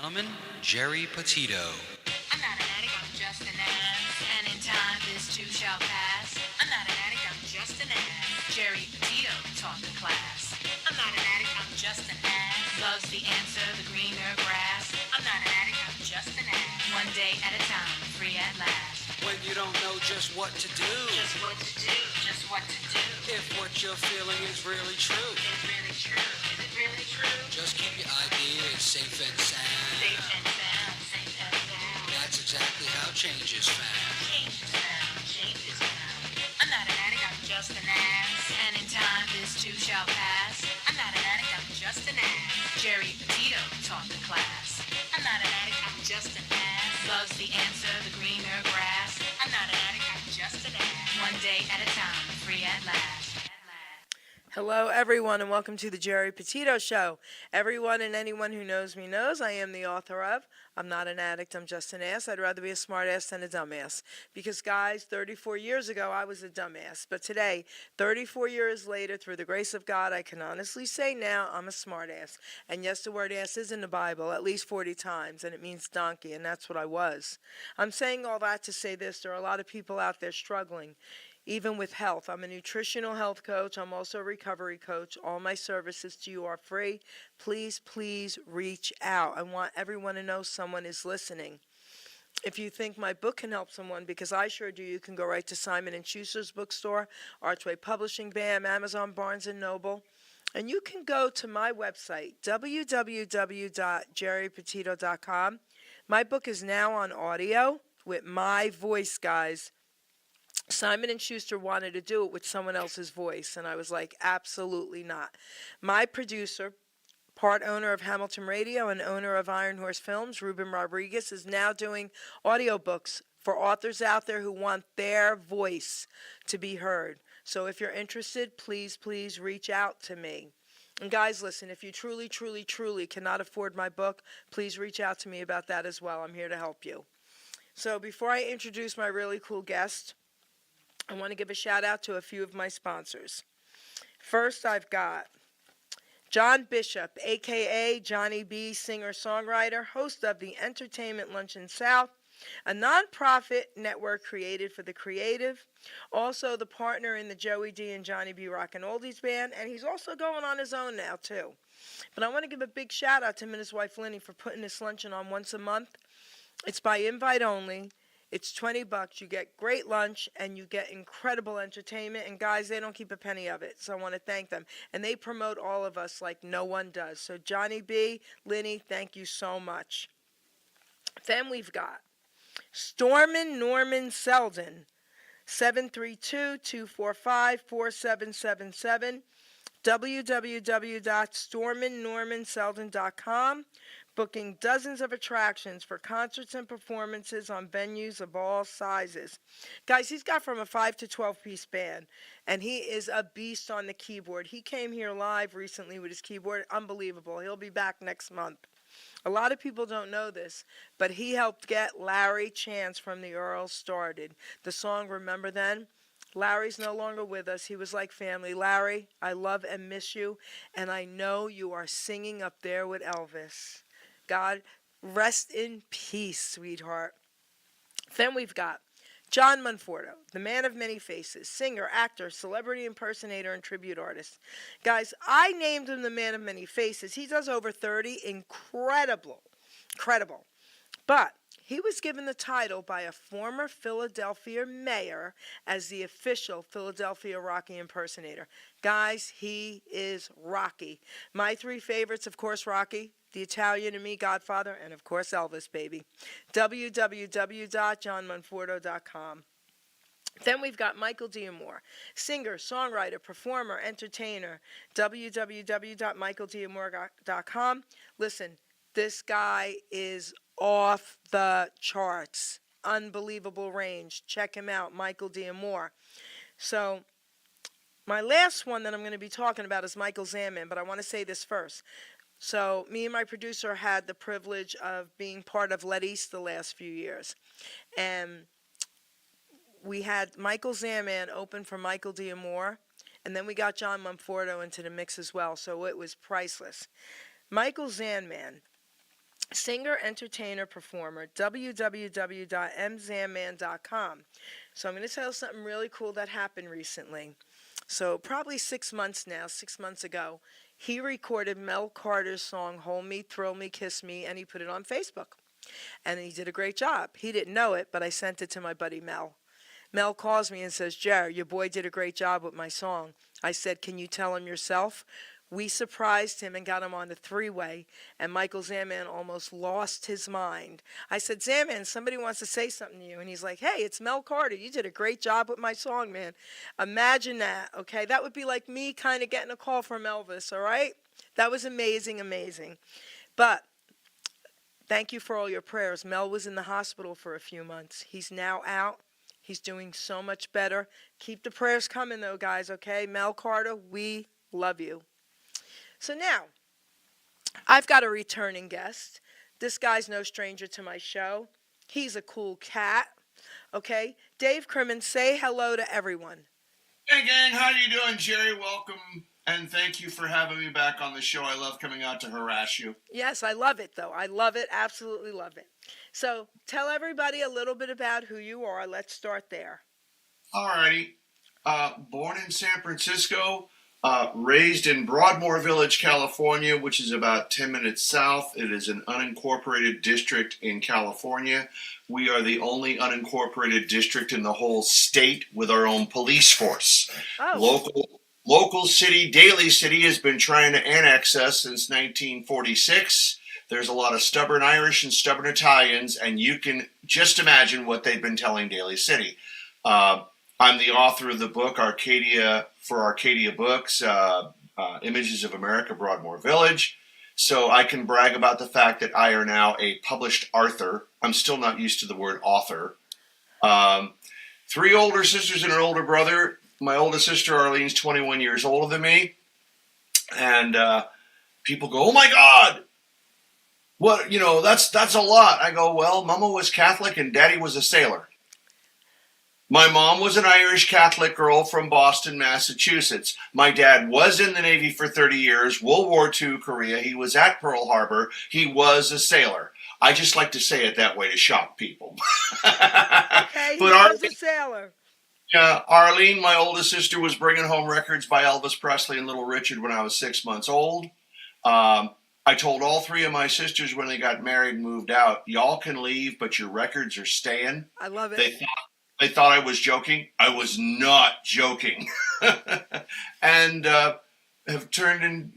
gentlemen, Geri Petito. I'm not an addict, I'm just an ass. And in time, this too shall pass. I'm not an addict, I'm just an ass. Geri Petito taught the class. I'm not an addict, I'm just an ass. Loves the answer, the greener grass. I'm not an addict, I'm just an ass. One day at a time, free at last. When you don't know just what to do, Just what to do, just what to do. if what you're feeling is really true, Is it really true? Is it really true? just keep your ideas safe and sound. Safe and sound, safe and sound. That's exactly how change is found. Change is found, change is found. I'm not an addict, I'm just an ass. And in time, this too shall pass. I'm not an addict, I'm just an ass. Geri Petito taught the class. I'm not an addict, I'm just an ass. Loves the answer, the greener grass. I'm not an addict, I'm just an ass. One day at a time, free at last. Hello, everyone, and welcome to the Geri Petito Show. Everyone and anyone who knows me knows I am the author of I'm Not an Addict, I'm Just an Ass. I'd rather be a smart ass than a dumbass. Because, guys, 34 years ago, I was a dumbass. But today, 34 years later, through the grace of God, I can honestly say now I'm a smart ass. And yes, the word ass is in the Bible at least 40 times, and it means donkey, and that's what I was. I'm saying all that to say this. There are a lot of people out there struggling. Even with health. I'm a nutritional health coach. I'm also a recovery coach. All my services to you are free. Please, please reach out. I want everyone to know someone is listening. If you think my book can help someone, because I sure do, you can go right to Simon & Schuster's bookstore, Archway Publishing, BAM, Amazon, Barnes & Noble. And you can go to my website, www.geripetito.com. My book is now on audio with my voice, guys. Simon & Schuster wanted to do it with someone else's voice, and I was like, absolutely not. My producer, part owner of Hamilton Radio and owner of Iron Horse Films, Ruben Rodriguez, is now doing audiobooks for authors out there who want their voice to be heard. So if you're interested, please, please reach out to me. And guys, listen, if you truly, truly, truly cannot afford my book, please reach out to me about that as well. I'm here to help you. So before I introduce my really cool guest, I want to give a shout out to a few of my sponsors. First, I've got John Bishop, a.k.a. Johnny B., singer-songwriter, host of the Entertainment Luncheon South, a nonprofit network created for the creative, also the partner in the Joey D. and Johnny B. Rockin' Oldies band, and he's also going on his own now, too. But I want to give a big shout out to him and his wife, Linny, for putting this luncheon on once a month. It's by invite only. It's $20. You get great lunch, and you get incredible entertainment. And, guys, they don't keep a penny of it, so I want to thank them. And they promote all of us like no one does. So, Johnny B., Linny, thank you so much. Then we've got Stormin' Norman Selden, 732-245-4777, www.storminnormanselden.com. Booking dozens of attractions for concerts and performances on venues of all sizes. Guys, he's got from a 5 to 12-piece band, and he is a beast on the keyboard. He came here live recently with his keyboard. Unbelievable. He'll be back next month. A lot of people don't know this, but he helped get Larry Chance from the Earls started. The song Remember Then? Larry's no longer with us. He was like family. Larry, I love and miss you, and I know you are singing up there with Elvis. God, rest in peace, sweetheart. Then we've got John Monforto, the man of many faces, singer, actor, celebrity impersonator, and tribute artist. Guys, I named him the man of many faces. He does over 30. Incredible. But he was given the title by a former Philadelphia mayor as the official Philadelphia Rocky impersonator. Guys, he is Rocky. My three favorites, of course, Rocky, the Italian in me, Godfather, and of course Elvis, baby. www.johnmonforto.com. Then we've got Michael Diamore, singer, songwriter, performer, entertainer. www.michaeldiamore.com. Listen, this guy is off the charts. Unbelievable range. Check him out, Michael Diamore. So, my last one that I'm going to be talking about is Michael Zaman, but I want to say this first. So me and my producer had the privilege of being part of Let East the last few years. And we had Michael Zaman open for Michael Diamore, and then we got John Monforto into the mix as well, so it was priceless. Michael Zaman Singer, entertainer, performer, www.mzamman.com. So I'm going to tell you something really cool that happened recently. So probably 6 months now, 6 months ago, he recorded Mel Carter's song Hold Me, Thrill Me, Kiss Me, and he put it on Facebook. And he did a great job. He didn't know it, but I sent it to my buddy Mel. Mel calls me and says, Jer, your boy did a great job with my song. I said, can you tell him yourself? We surprised him and got him on the three-way, and Michael Zaman almost lost his mind. I said, Zaman, somebody wants to say something to you. And he's like, hey, it's Mel Carter. You did a great job with my song, man. Imagine that, okay? That would be like me kind of getting a call from Elvis, all right? That was amazing, amazing. But thank you for all your prayers. Mel was in the hospital for a few months. He's now out. He's doing so much better. Keep the prayers coming, though, guys, okay? Mel Carter, we love you. So now, I've got a returning guest. This guy's no stranger to my show. He's a cool cat, okay? Dave Crimmen, say hello to everyone. Hey, gang, how you doing, Jerry? Welcome, and thank you for having me back on the show. I love coming out to harass you. Yes, I love it, though. I love it, absolutely love it. So tell everybody a little bit about who you are. Let's start there. All righty. Born in San Francisco, raised in Broadmoor Village, California, which is about 10 minutes south. It is an unincorporated district in California. We are the only unincorporated district in the whole state with our own police force. Oh. Local city, Daly City, has been trying to annex us since 1946. There's a lot of stubborn Irish and stubborn Italians, and you can just imagine what they've been telling Daly City. I'm the author of the book Arcadia Books, Images of America, Broadmoor Village. So I can brag about the fact that I are now a published author. I'm still not used to the word author. 3 older sisters and an older brother. My oldest sister, Arlene's 21 years older than me. And people go, oh my God, what, that's a lot. I go, well, Mama was Catholic and Daddy was a sailor. My mom was an Irish Catholic girl from Boston, Massachusetts. My dad was in the Navy for 30 years, World War II, Korea. He was at Pearl Harbor. He was a sailor. I just like to say it that way to shock people. Okay, he was a sailor. Yeah, Arlene, my oldest sister, was bringing home records by Elvis Presley and Little Richard when I was 6 months old. I told all 3 of my sisters when they got married and moved out, y'all can leave, but your records are staying. I love it. They thought I was joking. I was not joking. And have turned in,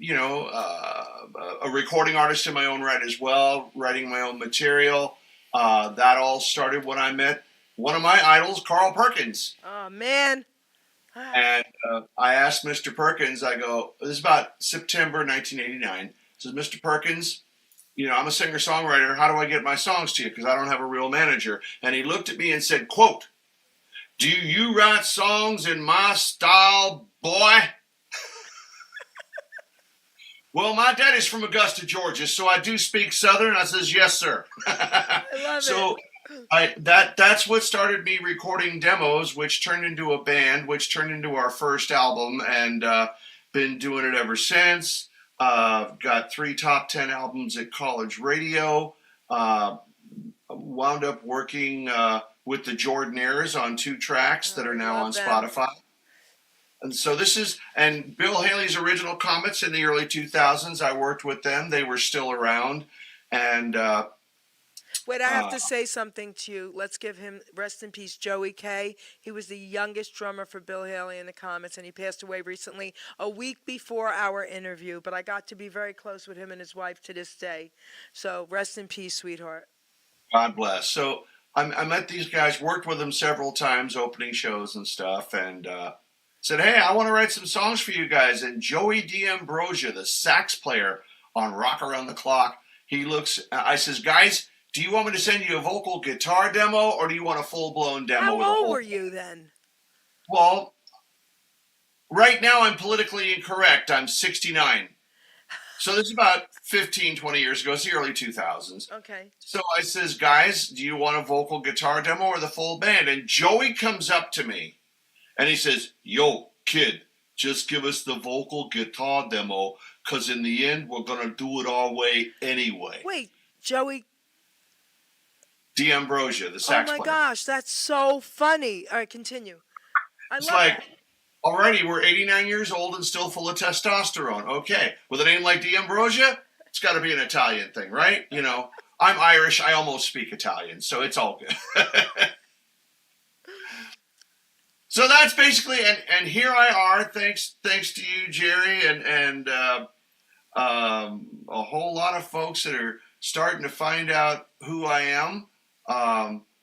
a recording artist in my own right as well, writing my own material. That all started when I met one of my idols, Carl Perkins. Oh, man. And I asked Mr. Perkins, I go, this is about September 1989. I says, Mr. Perkins, I'm a singer-songwriter. How do I get my songs to you? Because I don't have a real manager. And he looked at me and said, quote, do you write songs in my style, boy? Well, my daddy's from Augusta, Georgia, so I do speak Southern. I says, yes, sir. I love so it. That's what started me recording demos, which turned into a band, which turned into our first album, and been doing it ever since. Got 3 top 10 albums at college radio. Wound up working with the Jordanaires on 2 tracks that are now on Spotify. And so and Bill Haley's original Comets in the early 2000s, I worked with them. They were still around. And wait, I have to say something to you. Let's give him, rest in peace, Joey K. He was the youngest drummer for Bill Haley and the Comets, and he passed away recently, a week before our interview. But I got to be very close with him and his wife to this day. So rest in peace, sweetheart. God bless. So I met these guys, worked with them several times, opening shows and stuff, and said, hey, I want to write some songs for you guys. And Joey D'Ambrosia, the sax player on Rock Around the Clock, I says, guys, do you want me to send you a vocal guitar demo, or do you want a full-blown demo? How old were you then? Well, right now I'm politically incorrect. I'm 69. So this is about 15, 20 years ago. It's the early 2000s. Okay. So I says, guys, do you want a vocal guitar demo or the full band? And Joey comes up to me and he says, yo, kid, just give us the vocal guitar demo, because in the end, we're going to do it our way anyway. Wait, Joey. D'Ambrosia, the sax Oh my player. gosh, that's so funny. All right, continue. I It's love like, that. already we're 89 years old and still full of testosterone. Okay, with a name like D'Ambrosia, it's got to be an Italian thing, right? You know, I'm Irish. I almost speak Italian, so it's all good. So that's basically, and here I are, thanks to you, Jerry, and a whole lot of folks that are starting to find out who I am.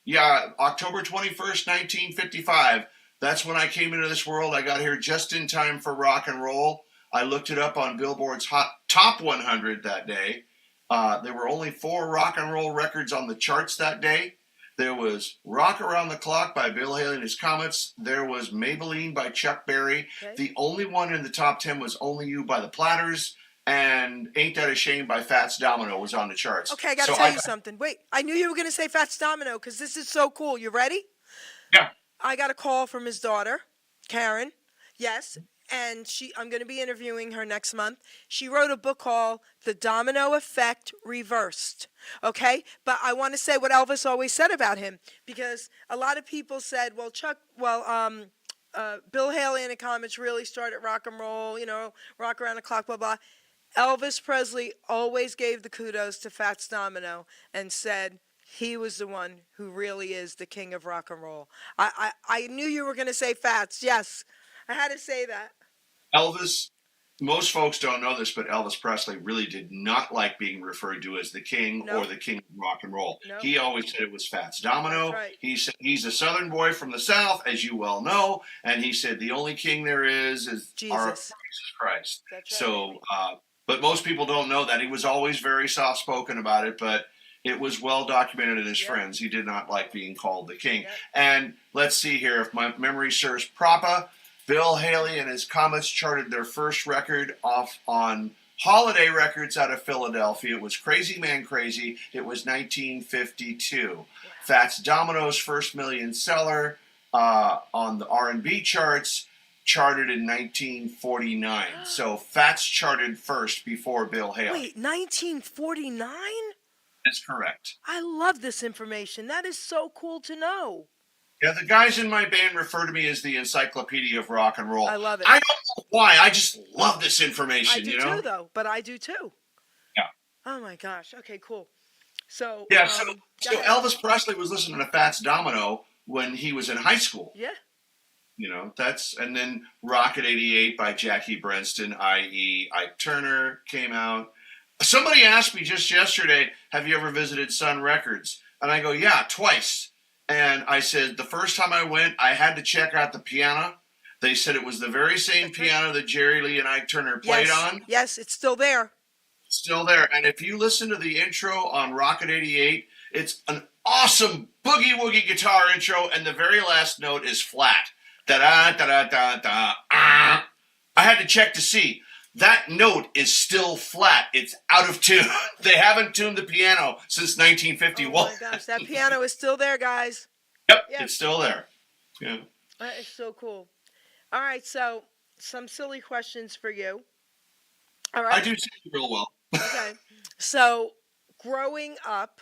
Yeah, October 21st, 1955. That's when I came into this world. I got here just in time for rock and roll. I looked it up on Billboard's Top 100 that day. There were only 4 rock and roll records on the charts that day. There was Rock Around the Clock by Bill Haley and his Comets. There was Maybelline by Chuck Berry. Okay. The only one in the top 10 was Only You by the Platters. And Ain't That a Shame by Fats Domino was on the charts. Okay, I got to tell you something. Wait, I knew you were going to say Fats Domino because this is so cool. You ready? Yeah. I got a call from his daughter, Karen. Yes, and I'm going to be interviewing her next month. She wrote a book called The Domino Effect Reversed. Okay, but I want to say what Elvis always said about him because a lot of people said, well, Bill Haley and the Comets really started rock and roll, you know, rock around the clock, blah, blah. Elvis Presley always gave the kudos to Fats Domino and said he was the one who really is the king of rock and roll. I knew you were going to say Fats. Yes, I had to say that. Elvis, most folks don't know this, but Elvis Presley really did not like being referred to as the king or the king of rock and roll. Nope. He always said it was Fats Domino. That's right. He said he's a Southern boy from the South, as you well know, and he said the only king there is our Jesus Christ. That's right. So, but most people don't know that. He was always very soft-spoken about it, but it was well documented in his friends. He did not like being called the king. Yep. And let's see here, if my memory serves proper, Bill Haley and his Comets charted their first record off on Holiday Records out of Philadelphia. It was Crazy Man Crazy. It was 1952. Wow. Fats Domino's first million seller on the R&B charts charted in 1949. So Fats charted first before Bill Haley. Wait, 1949? That's correct. I love this information. That is so cool to know. Yeah, the guys in my band refer to me as the Encyclopedia of Rock and Roll. I love it. I don't know why. I just love this information, I do you know? too, though. But I do too. Yeah. Oh my gosh. Okay, cool. So yeah, so Elvis Presley was listening to Fats Domino when he was in high school. Yeah. You know, and then Rocket 88 by Jackie Brenston, i.e. Ike Turner, came out. Somebody asked me just yesterday, have you ever visited Sun Records? And I go, yeah, twice. And I said, the first time I went, I had to check out the piano. They said it was the very same piano that Jerry Lee and Ike Turner played on. Yes, it's still there. Still there. And if you listen to the intro on Rocket 88, it's an awesome boogie-woogie guitar intro, and the very last note is flat. Da-da-da-da-da-da. I had to check to see. That note is still flat. It's out of tune. They haven't tuned the piano since 1951. Oh my gosh, that piano is still there, guys. Yep, it's still there. Yeah. That is so cool. All right, so some silly questions for you. All right. I do see you real well. Okay. So, growing up,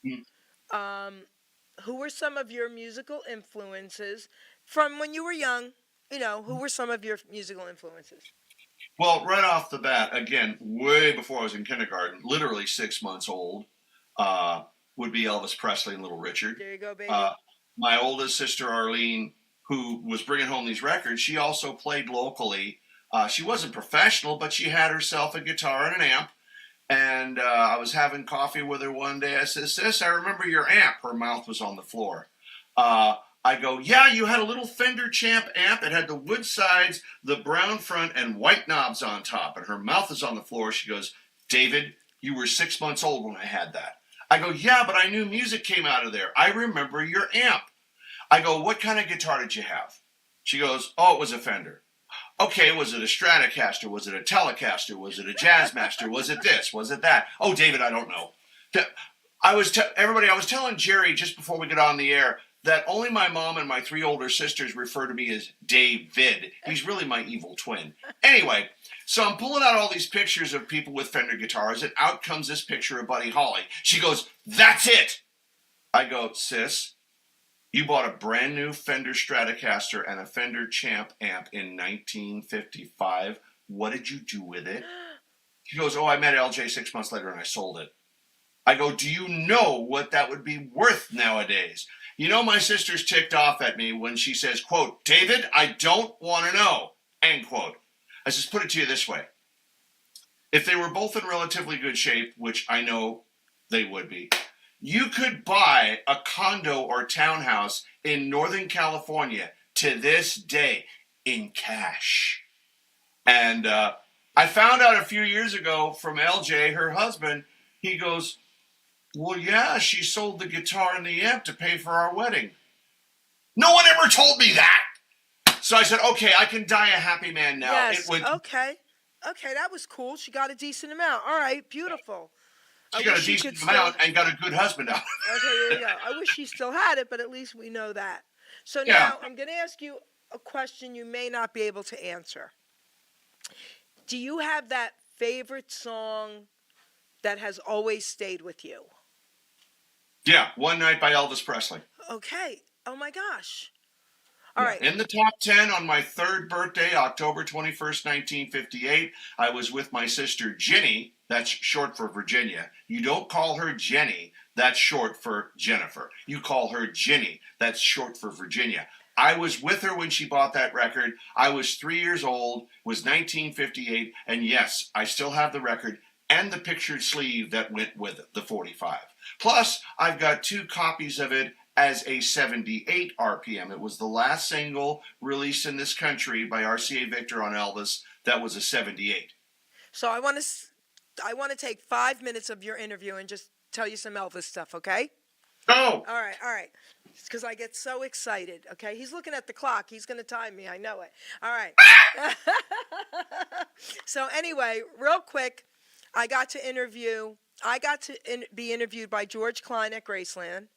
who were some of your musical influences from when you were young? You know, who were some of your musical influences? Well, right off the bat, again, way before I was in kindergarten, literally 6 months old, would be Elvis Presley and Little Richard. There you go, baby. My oldest sister, Arlene, who was bringing home these records, she also played locally. She wasn't professional, but she had herself a guitar and an amp. And I was having coffee with her one day. I said, sis, I remember your amp. Her mouth was on the floor. I go, yeah, you had a little Fender Champ amp. It had the wood sides, the brown front, and white knobs on top. And her mouth is on the floor. She goes, David, you were 6 months old when I had that. I go, yeah, but I knew music came out of there. I remember your amp. I go, what kind of guitar did you have? She goes, oh, it was a Fender. Okay, was it a Stratocaster? Was it a Telecaster? Was it a Jazzmaster? Was it this? Was it that? Oh, David, I don't know. I was telling Jerry just before we got on the air, that only my mom and my 3 older sisters refer to me as David. He's really my evil twin. Anyway, so I'm pulling out all these pictures of people with Fender guitars, and out comes this picture of Buddy Holly. She goes, "That's it." I go, "Sis, you bought a brand new Fender Stratocaster and a Fender Champ amp in 1955. What did you do with it?" She goes, "Oh, I met LJ 6 months later and I sold it." I go, "Do you know what that would be worth nowadays?" You know, my sister's ticked off at me when she says, quote, "David, I don't want to know," end quote. I just put it to you this way. If they were both in relatively good shape, which I know they would be, you could buy a condo or townhouse in Northern California to this day in cash. And I found out a few years ago from LJ, her husband, he goes, "Well, yeah, she sold the guitar and the amp to pay for our wedding." No one ever told me that. So I said, okay, I can die a happy man now. Yes. Okay, that was cool. She got a decent amount. All right, beautiful. She got a decent amount and got a good husband out. Okay, there you go. I wish she still had it, but at least we know that. So Yeah. now I'm going to ask you a question you may not be able to answer. Do you have that favorite song that has always stayed with you? Yeah, One Night by Elvis Presley. Okay. Oh my gosh. All right. In the top 10 on my 3rd birthday, October 21st, 1958, I was with my sister Ginny. That's short for Virginia. You don't call her Jenny. That's short for Jennifer. You call her Ginny. That's short for Virginia. I was with her when she bought that record. I was 3 years old, was 1958, and yes, I still have the record and the pictured sleeve that went with the 45. Plus, I've got 2 copies of it as a 78 RPM. It was the last single released in this country by RCA Victor on Elvis that was a 78. So I want to take 5 minutes of your interview and just tell you some Elvis stuff, okay? Go! All right. It's because I get so excited, okay? He's looking at the clock. He's going to time me. I know it. All right. So anyway, real quick, I got to be interviewed by George Klein at Graceland.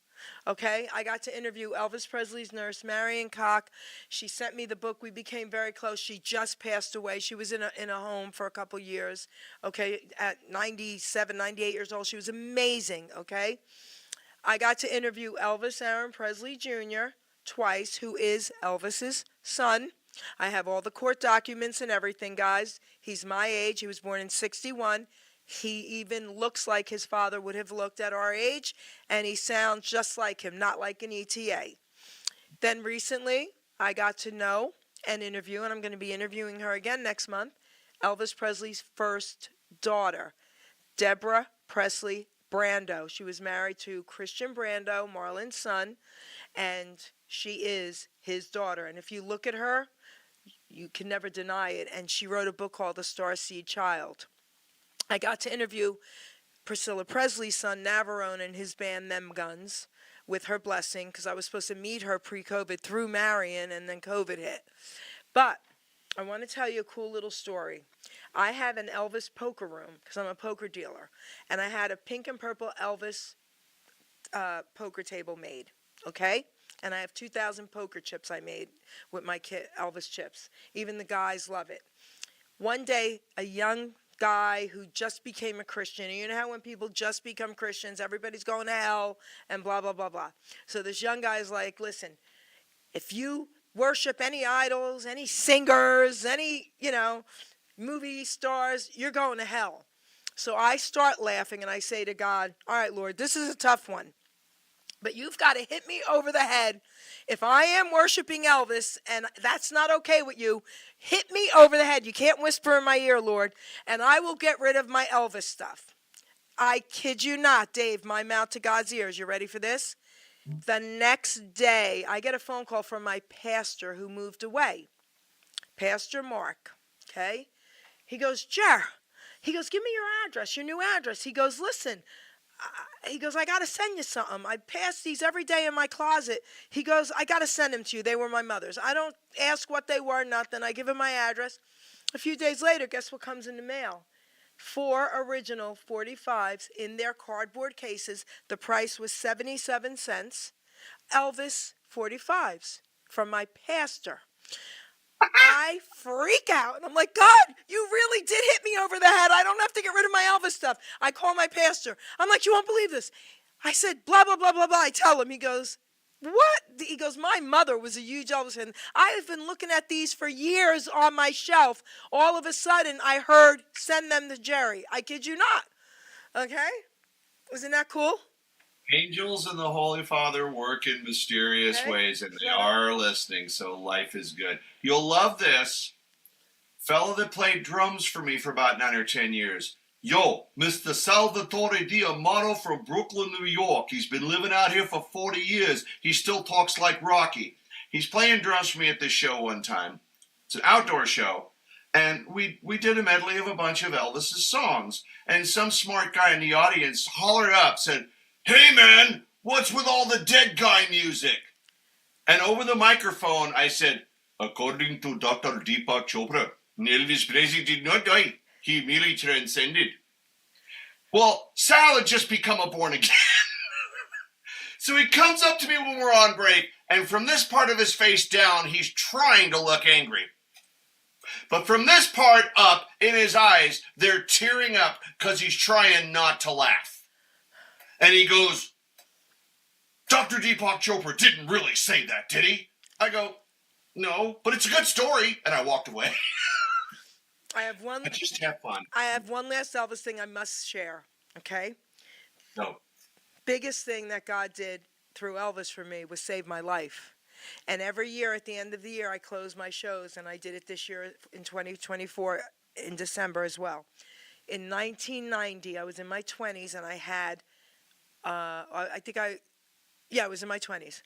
Okay, I got to interview Elvis Presley's nurse, Marion Koch. She sent me the book. We became very close. She just passed away. She was in a home for a couple years, okay, at 97, 98 years old. She was amazing, okay? I got to interview Elvis Aaron Presley Jr. twice, who is Elvis's son. I have all the court documents and everything, guys. He's my age. He was born in 61. He even looks like his father would have looked at our age, and he sounds just like him, not like an ETA. Then recently, I got to know and interview, and I'm going to be interviewing her again next month, Elvis Presley's first daughter, Deborah Presley Brando. She was married to Christian Brando, Marlon's son, and she is his daughter. And if you look at her, you can never deny it. And she wrote a book called The Starseed Child. I got to interview Priscilla Presley's son, Navarone, and his band, Them Guns, with her blessing, because I was supposed to meet her pre-COVID through Marion, and then COVID hit. But I want to tell you a cool little story. I have an Elvis poker room, because I'm a poker dealer, and I had a pink and purple Elvis poker table made, okay? And I have 2,000 poker chips I made with my kit, Elvis chips. Even the guys love it. One day, a young guy who just became a Christian. And you know how when people just become Christians, everybody's going to hell and blah, blah, blah, blah. So this young guy is like, listen, if you worship any idols, any singers, any, movie stars, you're going to hell. So I start laughing and I say to God, all right, Lord, this is a tough one. But you've got to hit me over the head. If I am worshiping Elvis and that's not okay with you, hit me over the head. You can't whisper in my ear, Lord, and I will get rid of my Elvis stuff. I kid you not, Dave, my mouth to God's ears. You ready for this? The next day, I get a phone call from my pastor who moved away, Pastor Mark, okay? He goes, Jer, he goes, give me your address, your new address. He goes, listen, he goes, I got to send you something. I pass these every day in my closet. He goes, I got to send them to you. They were my mother's. I don't ask what they were, nothing. I give him my address. A few days later, guess what comes in the mail? 4 original 45s in their cardboard cases. The price was 77 cents. Elvis 45s from my pastor. I freak out. And I'm like, God, you really did hit me over the head. I don't have to get rid of my Elvis stuff. I call my pastor. I'm like, you won't believe this. I said, blah, blah, blah, blah, blah. I tell him. He goes, what? He goes, my mother was a huge Elvis fan. I've been looking at these for years on my shelf. All of a sudden, I heard, send them to Geri. I kid you not. Okay? Isn't that cool? Angels and the Holy Father work in mysterious ways, and they are listening, so life is good. You'll love this. Fellow that played drums for me for about 9 or 10 years. Yo, Mr. Salvatore Diamano from Brooklyn, New York. He's been living out here for 40 years. He still talks like Rocky. He's playing drums for me at this show one time. It's an outdoor show. And we did a medley of a bunch of Elvis's songs. And some smart guy in the audience hollered up, said, hey, man, what's with all the dead guy music? And over the microphone, I said, according to Dr. Deepak Chopra, Elvis Presley did not die. He merely transcended. Well, Sal had just become a born again. So he comes up to me when we're on break, and from this part of his face down, he's trying to look angry. But from this part up, in his eyes, they're tearing up because he's trying not to laugh. And he goes, Dr. Deepak Chopra didn't really say that, did he? I go, no, but it's a good story. And I walked away. I just have fun. I have one last Elvis thing I must share, okay? No. Biggest thing that God did through Elvis for me was save my life. And every year at the end of the year, I close my shows, and I did it this year in 2024 in December as well. In 1990, I was in my 20s, and I had, it was in my 20s,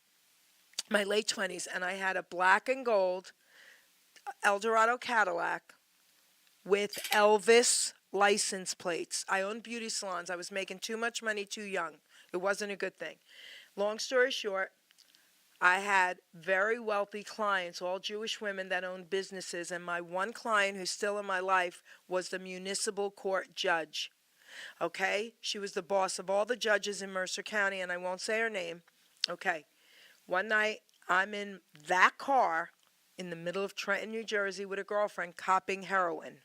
my late 20s, and I had a black and gold Eldorado Cadillac with Elvis license plates. I owned beauty salons. I was making too much money too young. It wasn't a good thing. Long story short, I had very wealthy clients, all Jewish women that owned businesses, and my one client who's still in my life was the municipal court judge. Okay? She was the boss of all the judges in Mercer County, and I won't say her name. Okay. One night, I'm in that car in the middle of Trenton, New Jersey with a girlfriend copping heroin.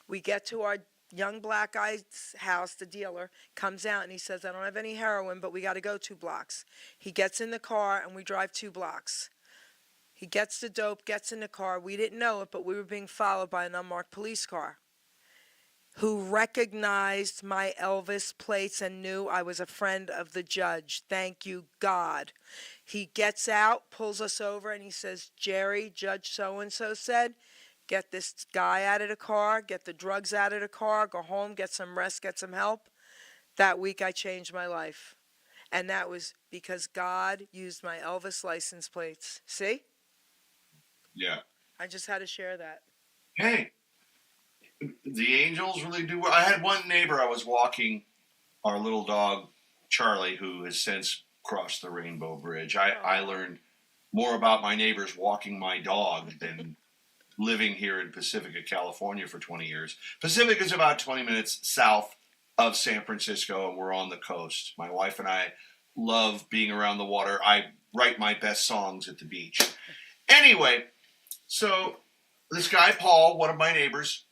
We get to our young black guy's house, the dealer, comes out and he says, I don't have any heroin, but we got to go 2 blocks. He gets in the car and we drive 2 blocks. He gets the dope, gets in the car. We didn't know it, but we were being followed by an unmarked police car who recognized my Elvis plates and knew I was a friend of the judge. Thank you, God. He gets out, pulls us over, and he says, Geri, Judge so-and-so said, get this guy out of the car, get the drugs out of the car, go home, get some rest, get some help. That week I changed my life. And that was because God used my Elvis license plates. See? Yeah. I just had to share that. Hey, the angels really do. I had one neighbor, I was walking our little dog, Charlie, who has since crossed the Rainbow Bridge. I learned more about my neighbors walking my dog than living here in Pacifica, California for 20 years. Pacifica is about 20 minutes south of San Francisco, and we're on the coast. My wife and I love being around the water. I write my best songs at the beach. Anyway, so this guy, Paul, one of my neighbors,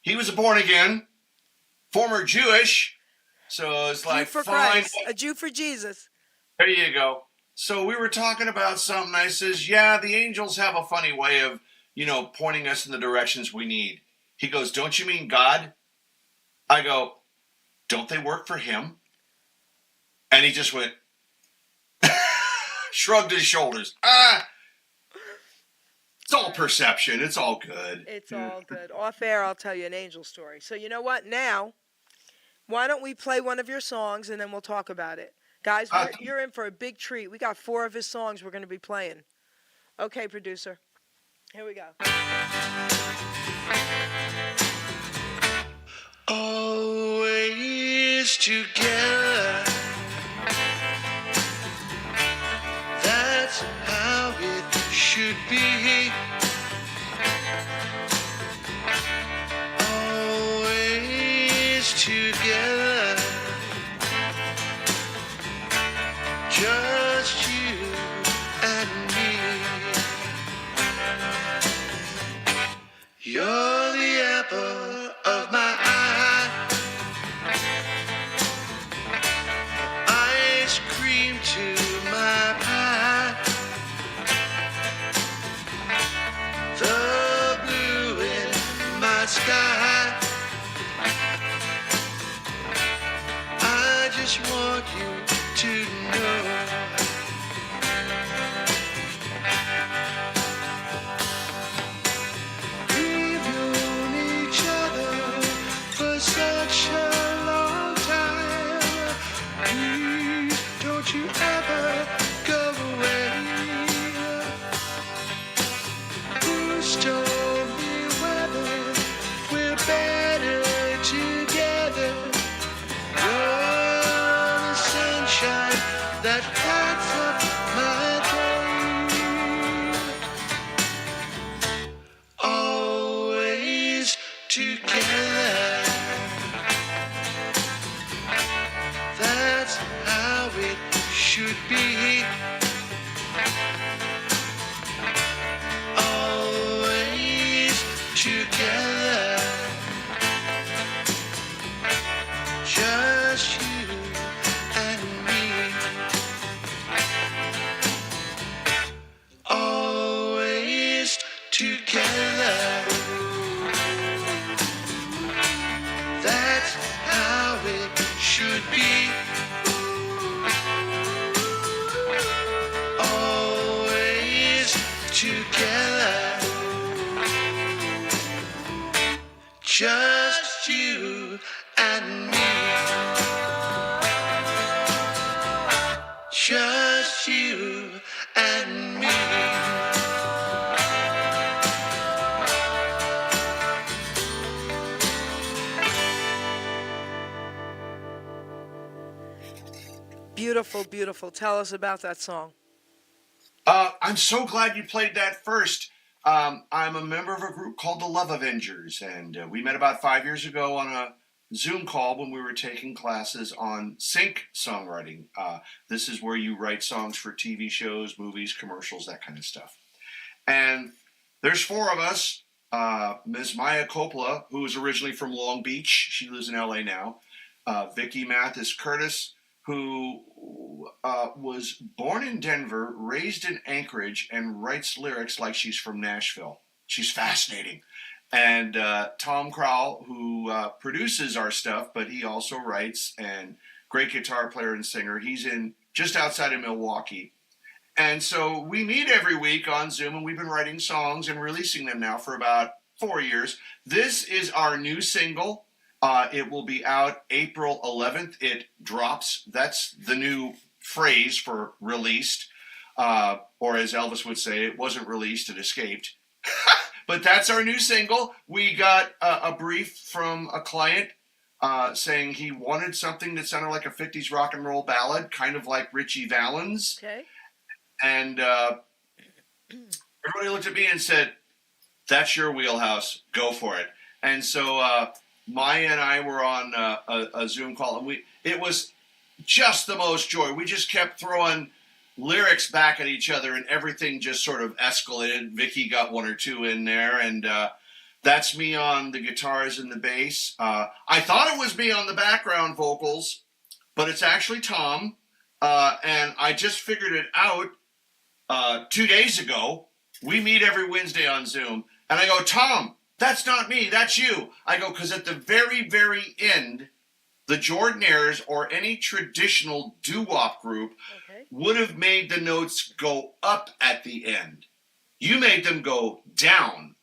he was a born again, former Jewish, so it's like, Jew for fine. Christ, a Jew for Jesus. There you go. So we were talking about something. I says, yeah, the angels have a funny way of, pointing us in the directions we need. He goes, don't you mean God? I go, don't they work for him? And he just went, shrugged his shoulders. It's all perception. It's all good. It's all good. Off air, I'll tell you an angel story. So you know what? Now, why don't we play one of your songs and then we'll talk about it? Guys, you're in for a big treat. We got 4 of his songs we're going to be playing. Okay, producer. Here we go. Always together. That's how it should be. Always together. You're the apple of my eye. Ice cream to my pie. The blue in my sky. I just want you to know. We've known each other for such a long time. Please don't you ever go away. Through stormy weather, we're better together. You're the sunshine that lights up my day. Always together. That's how it should be. Always together. Just you and me. Always together. That's how it should be. Always together. Just you and me. Just you and me. Beautiful, beautiful. Tell us about that song. I'm so glad you played that first. I'm a member of a group called the Love Avengers, and we met about 5 years ago on a Zoom call when we were taking classes on sync songwriting. This is where you write songs for TV shows, movies, commercials, that kind of stuff. And there's four of us. Ms. Maya Coppola, who is originally from Long Beach. She lives in LA now. Vicky Mathis Curtis, who was born in Denver, raised in Anchorage, and writes lyrics like she's from Nashville. She's fascinating. And Tom Crowell, who produces our stuff, but he also writes, and great guitar player and singer. He's in just outside of Milwaukee. And so we meet every week on Zoom, and we've been writing songs and releasing them now for about 4 years. This is our new single. It will be out April 11th. It drops. That's the new phrase for released. Or as Elvis would say, it wasn't released, it escaped. But that's our new single. We got a brief from a client saying he wanted something that sounded like a 50s rock and roll ballad, kind of like Richie Valens. Okay. And everybody looked at me and said, "That's your wheelhouse. Go for it." And so Maya and I were on a Zoom call, and it was just the most joy. We just kept throwing lyrics back at each other, and everything just sort of escalated. Vicky got one or two in there, and that's me on the guitars and the bass. I thought it was me on the background vocals, but it's actually Tom, and I just figured it out 2 days ago. We meet every Wednesday on Zoom, and I go, "Tom, that's not me, that's you." I go, because at the very, very end, the Jordanaires or any traditional doo-wop group would have made the notes go up at the end. You made them go down.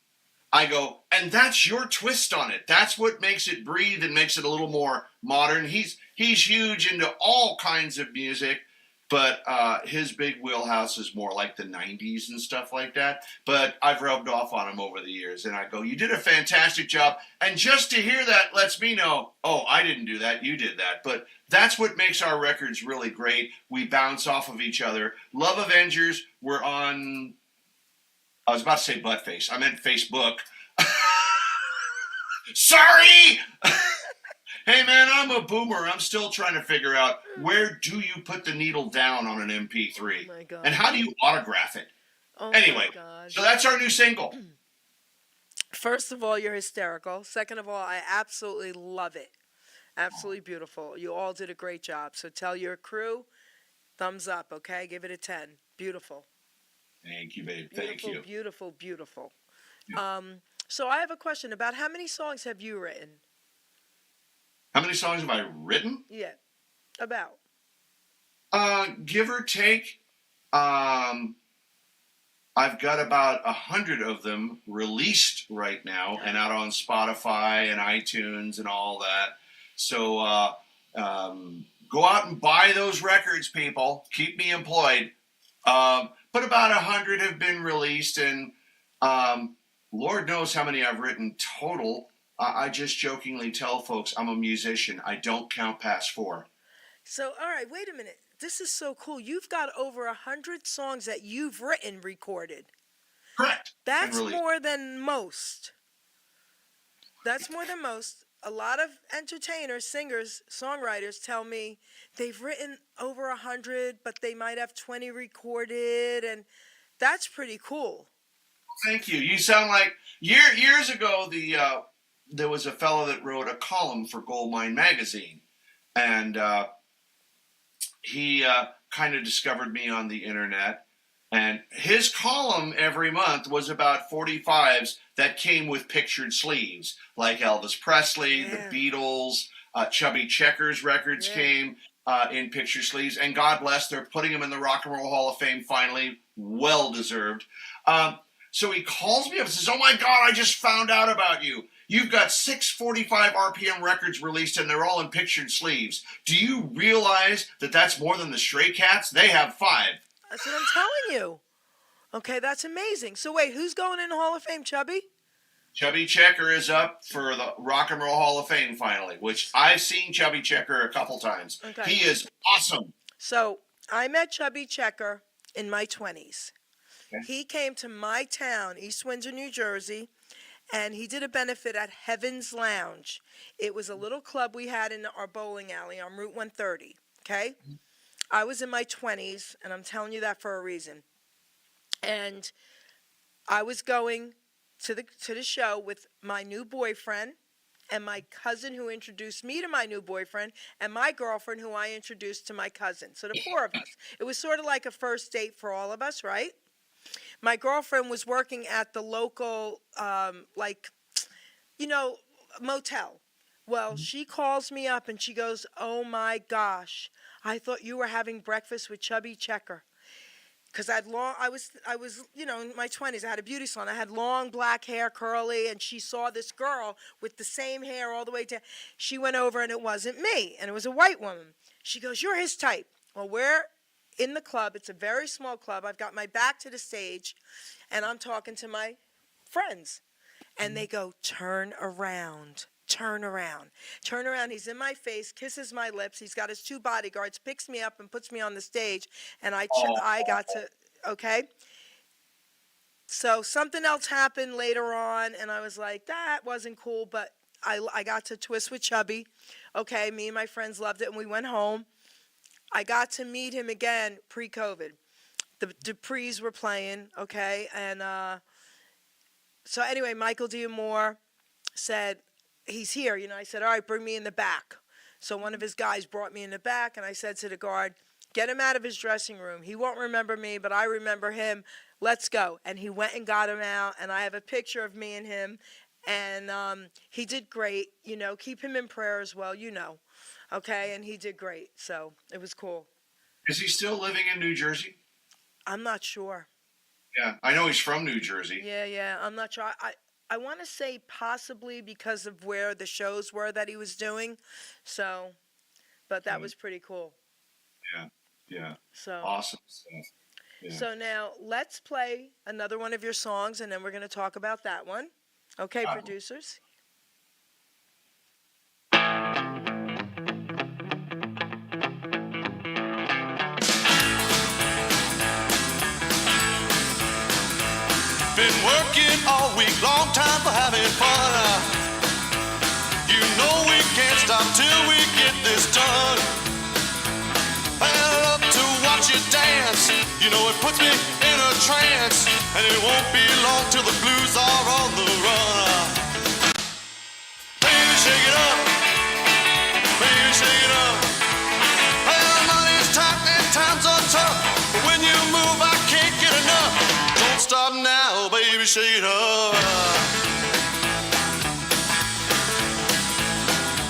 I go, and that's your twist on it. That's what makes it breathe and makes it a little more modern. He's huge into all kinds of music, but his big wheelhouse is more like the 90s and stuff like that. But I've rubbed off on him over the years, and I go, "You did a fantastic job." And just to hear that lets me know, oh, I didn't do that, you did that. But that's what makes our records really great. We bounce off of each other. Love Avengers, we're on, I was about to say Buttface. I meant Facebook. Sorry! Hey man, I'm a boomer. I'm still trying to figure out, where do you put the needle down on an MP3? Oh my God. And how do you autograph it? Oh Anyway, my God. so that's our new single. First of all, you're hysterical. Second of all, I absolutely love it. Absolutely beautiful. You all did a great job. So tell your crew, thumbs up, okay? Give it a 10. Beautiful. Thank you, babe. Thank Beautiful, you. beautiful, beautiful. Yeah. So I have a question about how many songs have you written? How many songs have I written? Yeah, about. Give or take. I've got about 100 of them released right now and out on Spotify and iTunes and all that. So go out and buy those records, people. Keep me employed. But about 100 have been released, and Lord knows how many I've written total. I just jokingly tell folks I'm a musician. I don't count past 4. So, all right, wait a minute. This is so cool. You've got over 100 songs that you've written, recorded. Correct. That's more than most. That's more than most. A lot of entertainers, singers, songwriters tell me they've written over 100, but they might have 20 recorded, and that's pretty cool. Thank you. You sound like years ago. There was a fellow that wrote a column for Goldmine magazine, and he kind of discovered me on the internet. And his column every month was about 45s that came with pictured sleeves, like Elvis Presley, the Beatles, Chubby Checkers records came in picture sleeves. And God bless, they're putting them in the Rock and Roll Hall of Fame finally. Well deserved. So he calls me up and says, "Oh my God, I just found out about you. You've got 645 RPM records released and they're all in pictured sleeves. Do you realize that that's more than the Stray Cats? They have 5. That's what I'm telling you. Okay, that's amazing. So wait, who's going in the Hall of Fame, Chubby? Chubby Checker is up for the Rock and Roll Hall of Fame finally, which I've seen Chubby Checker a couple times. Okay. He is awesome. So I met Chubby Checker in my 20s. Okay. He came to my town, East Windsor, New Jersey, and he did a benefit at Heaven's Lounge. It was a little club we had in our bowling alley on Route 130, okay? I was in my 20s, and I'm telling you that for a reason. And I was going to the show with my new boyfriend and my cousin who introduced me to my new boyfriend and my girlfriend who I introduced to my cousin. So the 4 of us. It was sort of like a first date for all of us, right? My girlfriend was working at the local, motel. Well, she calls me up and she goes, "Oh my gosh, I thought you were having breakfast with Chubby Checker." Because I was, in my 20s. I had a beauty salon. I had long black hair, curly, and she saw this girl with the same hair all the way down. She went over and it wasn't me, and it was a white woman. She goes, "You're his type." Well, we're in the club. It's a very small club. I've got my back to the stage, and I'm talking to my friends. And they go, "Turn around. Turn around. Turn around." He's in my face, kisses my lips. He's got his 2 bodyguards, picks me up and puts me on the stage. And I got to, okay? So something else happened later on, and I was like, that wasn't cool, but I got to twist with Chubby. Okay, me and my friends loved it, and we went home. I got to meet him again pre-COVID. The Duprees were playing, okay? And so anyway, Michael D'Amore said, "He's here." I said, "All right, bring me in the back." So one of his guys brought me in the back, and I said to the guard, "Get him out of his dressing room. He won't remember me, but I remember him. Let's go." And he went and got him out, and I have a picture of me and him, and he did great. Keep him in prayer as well, okay? And he did great, so it was cool. Is he still living in New Jersey? I'm not sure. Yeah, I know he's from New Jersey. Yeah, I'm not sure. I want to say possibly because of where the shows were that he was doing. So, but that was pretty cool. Yeah. So awesome stuff. Yeah. So now let's play another one of your songs, and then we're going to talk about that one. Okay, producers? Been working all week, long time for having fun. You know we can't stop till we get this done. I love to watch you dance. It puts me in a trance. And it won't be long till the blues are on the run. baby, shake it up.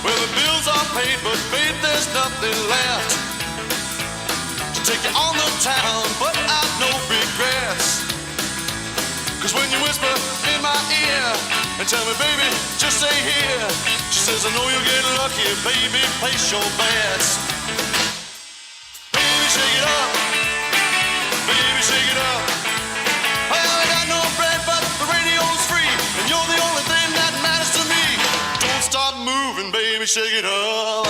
Well, the bills are paid, but babe, there's nothing left to take you on the town, but I've no regrets. Cause when you whisper in my ear and tell me, baby, just stay here, she says, I know you'll get lucky, baby, place your bets. Baby, shake it up. Baby, shake it up. Well, I got no bread, but the radio's free, and you're the only thing that matters to me. Don't stop moving, baby, shake it up.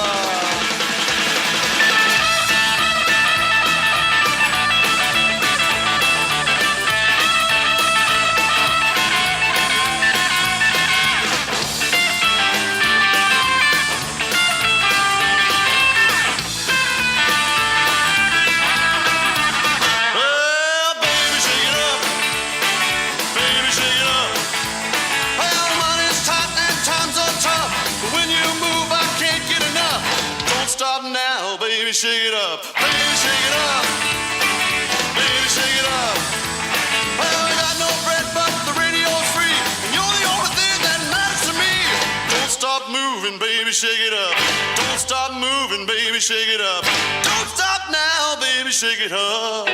Shake it up, baby, shake it up, baby, shake it up. Well, I got no bread, but the radio's free, and you're the only thing that matters to me. Don't stop moving, baby, shake it up. Don't stop moving, baby, shake it up. Don't stop now, baby, shake it up.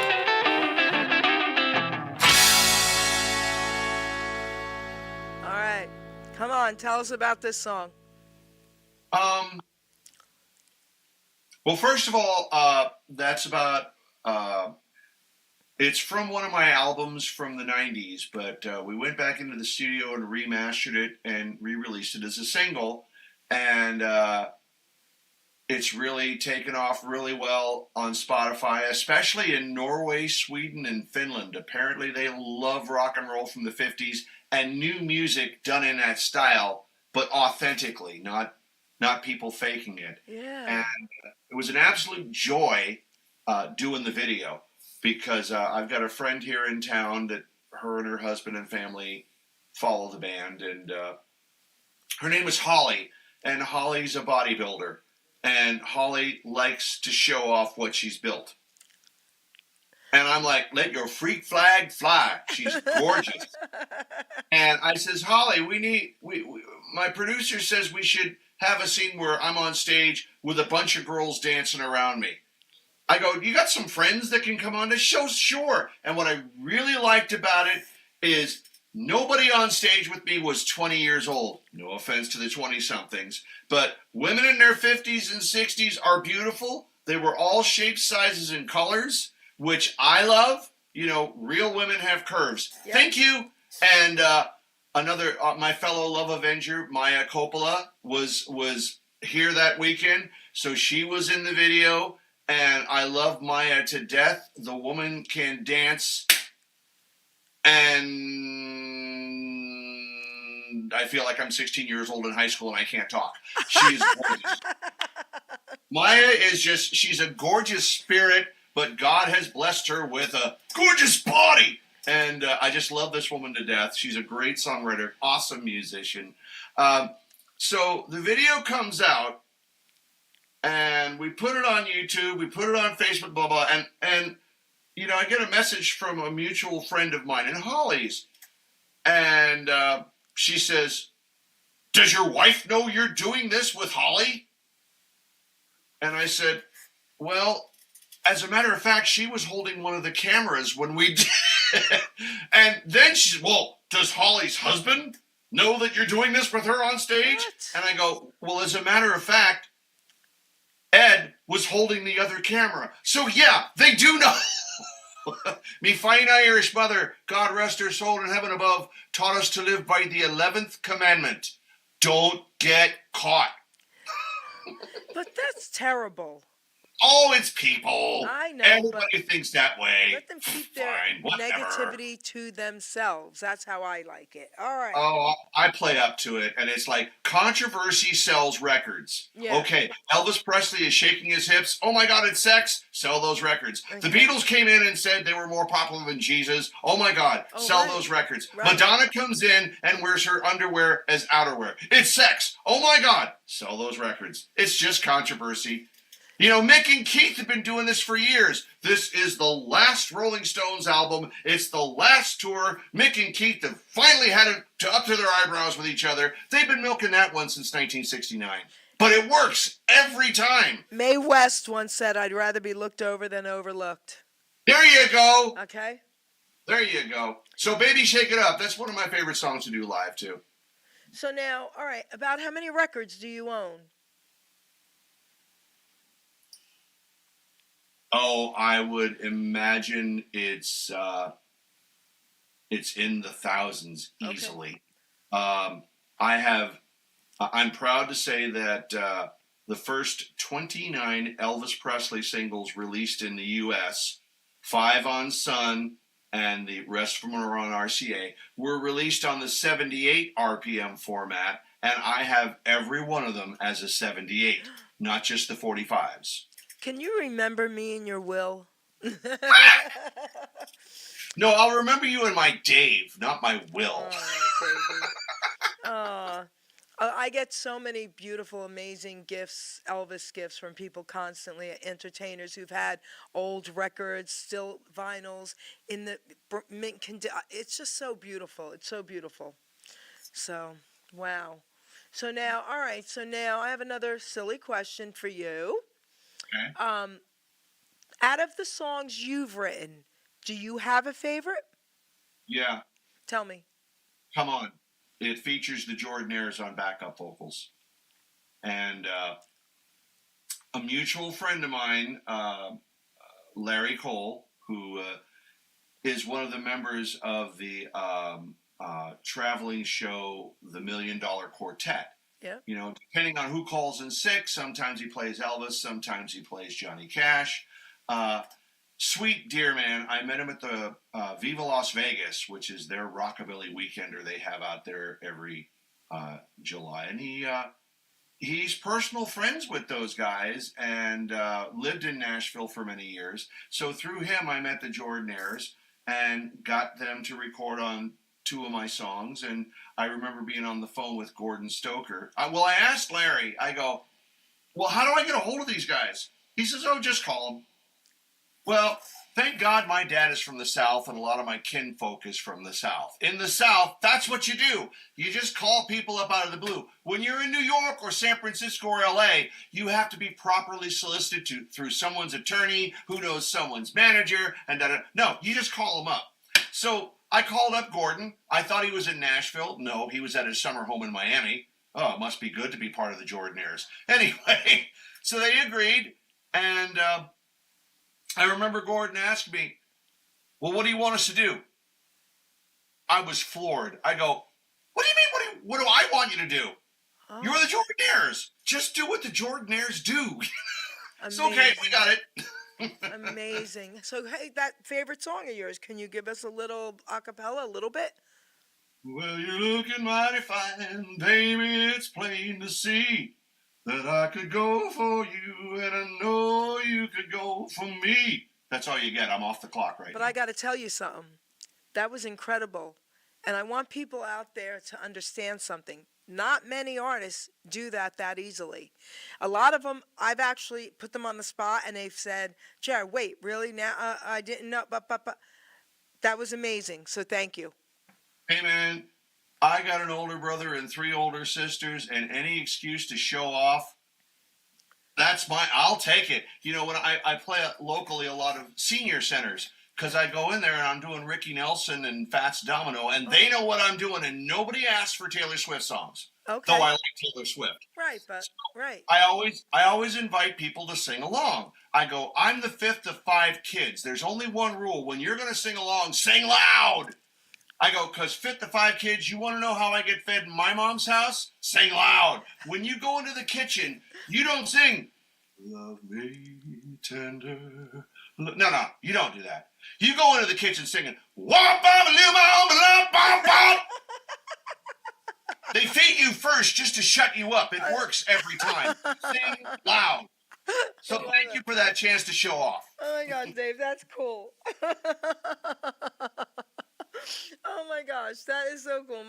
All right. Come on, tell us about this song. Well, first of all, that's about, it's from one of my albums from the 90s, but we went back into the studio and remastered it and re-released it as a single, and it's really taken off really well on Spotify, especially in Norway, Sweden, and Finland. Apparently they love rock and roll from the 50s and new music done in that style, but authentically, not people faking it. Yeah. And it was an absolute joy doing the video, because I've got a friend here in town that her and her husband and family follow the band, and her name is Holly, and Holly's a bodybuilder, and Holly likes to show off what she's built. And I'm like, let your freak flag fly. She's gorgeous. And I says, Holly, my producer says we should have a scene where I'm on stage with a bunch of girls dancing around me. I go, you got some friends that can come on this show? Sure. And what I really liked about it is nobody on stage with me was 20 years old. No offense to the 20-somethings. But women in their 50s and 60s are beautiful. They were all shapes, sizes, and colors, which I love. You know, real women have curves. Yep. Thank you. And another, my fellow Love Avenger, Maya Coppola, was here that weekend. So she was in the video, and I love Maya to death. The woman can dance, and I feel like I'm 16 years old in high school and I can't talk. She's gorgeous. Maya is just, she's a gorgeous spirit, but God has blessed her with a gorgeous body. And I just love this woman to death. She's a great songwriter, awesome musician. So the video comes out, and we put it on YouTube, we put it on Facebook, blah, blah, and you know, I get a message from a mutual friend of mine, and Holly's, and she says, does your wife know you're doing this with Holly? And I said, well, as a matter of fact, she was holding one of the cameras when we did. And then she said, well, does Holly's husband know that you're doing this with her on stage? What? And I go, well, as a matter of fact, Ed was holding the other camera. So yeah, they do know. Me fine Irish mother, God rest her soul in heaven above, taught us to live by the 11th commandment. Don't get caught. But that's terrible. Oh, it's people. I know. Everybody thinks that way. Let them keep their whatever. negativity to themselves. That's how I like it. All right. Oh, I play up to it, and it's like controversy sells records. Yeah. Okay, Elvis Presley is shaking his hips. Oh my God, it's sex. Sell those records. Okay. The Beatles came in and said they were more popular than Jesus. Oh my God, sell those records. Right. Madonna comes in and wears her underwear as outerwear. It's sex. Oh my God, sell those records. It's just controversy. You know, Mick and Keith have been doing this for years. This is the last Rolling Stones album. It's the last tour. Mick and Keith have finally had it up to their eyebrows with each other. They've been milking that one since 1969. But it works every time. Mae West once said, I'd rather be looked over than overlooked. There you go. Okay? There you go. So Baby Shake It Up, that's one of my favorite songs to do live too. So now, all right, about how many records do you own? Oh, I would imagine it's in the thousands easily. Okay. I'm proud to say that the first 29 Elvis Presley singles released in the U.S., 5 on Sun, and the rest of them are on RCA, were released on the 78 RPM format, and I have every one of them as a 78, not just the 45s. Can you remember me in your will? No, I'll remember you in my Dave, not my Will. Oh, baby. I get so many beautiful, amazing gifts, Elvis gifts from people constantly, entertainers who've had old records, still vinyls in the mint condition. It's just so beautiful. It's so beautiful. So, wow. So now, all right. So now I have another silly question for you. Okay. Out of the songs you've written, do you have a favorite? Yeah. Tell me. Come on. It features the Jordanaires on backup vocals. And a mutual friend of mine, Larry Cole, who is one of the members of the traveling show, The $1 Million Quartet. Yeah. You know, depending on who calls in sick, sometimes he plays Elvis, sometimes he plays Johnny Cash. Sweet dear man, I met him at the Viva Las Vegas, which is their rockabilly weekender they have out there every July. And he's personal friends with those guys and lived in Nashville for many years. So through him, I met the Jordanaires and got them to record on 2 of my songs. And I remember being on the phone with Gordon Stoker. I asked Larry, I go, well, how do I get a hold of these guys? He says, oh, just call them. Well, thank God my dad is from the South and a lot of my kinfolk is from the South. In the South, that's what you do. You just call people up out of the blue. When you're in New York or San Francisco or LA, you have to be properly solicited through someone's attorney who knows someone's manager and no, you just call them up. So I called up Gordon. I thought he was in Nashville. No, he was at his summer home in Miami. Oh, it must be good to be part of the Jordanaires. Anyway, so they agreed, and I remember Gordon asking me, well, what do you want us to do? I was floored. I go, what do you mean? What do I want you to do? Oh. You're the Jordanaires. Just do what the Jordanaires do. It's okay. We got it. Amazing. So, hey, that favorite song of yours, can you give us a little a cappella, a little bit? Well, you're looking mighty fine, baby. It's plain to see that I could go for you, and I know you could go for me. That's all you get. I'm off the clock right now. But I got to tell you something. That was incredible. And I want people out there to understand something. Not many artists do that easily. A lot of them, I've actually put them on the spot, and they've said, Jared, wait, really? Now I didn't know. But. That was amazing. So thank you. Hey, man. I got an older brother and 3 older sisters, and any excuse to show off, I'll take it. You know, when I play locally a lot of senior centers, because I go in there and I'm doing Ricky Nelson and Fats Domino, and they know what I'm doing, and nobody asks for Taylor Swift songs. Okay. Though I like Taylor Swift. Right, but, right. I always invite people to sing along. I go, I'm the 5th of 5 kids. There's only one rule. When you're going to sing along, sing loud. I go, because 5th of 5 kids, you want to know how I get fed in my mom's house? Sing loud. When you go into the kitchen, you don't sing, love me tender. No, you don't do that. You go into the kitchen singing, they feed you first just to shut you up. It works every time. Sing loud. So thank you for that chance to show off. Oh, my God, Dave, that's cool. Oh, my God. gosh, that is so cool.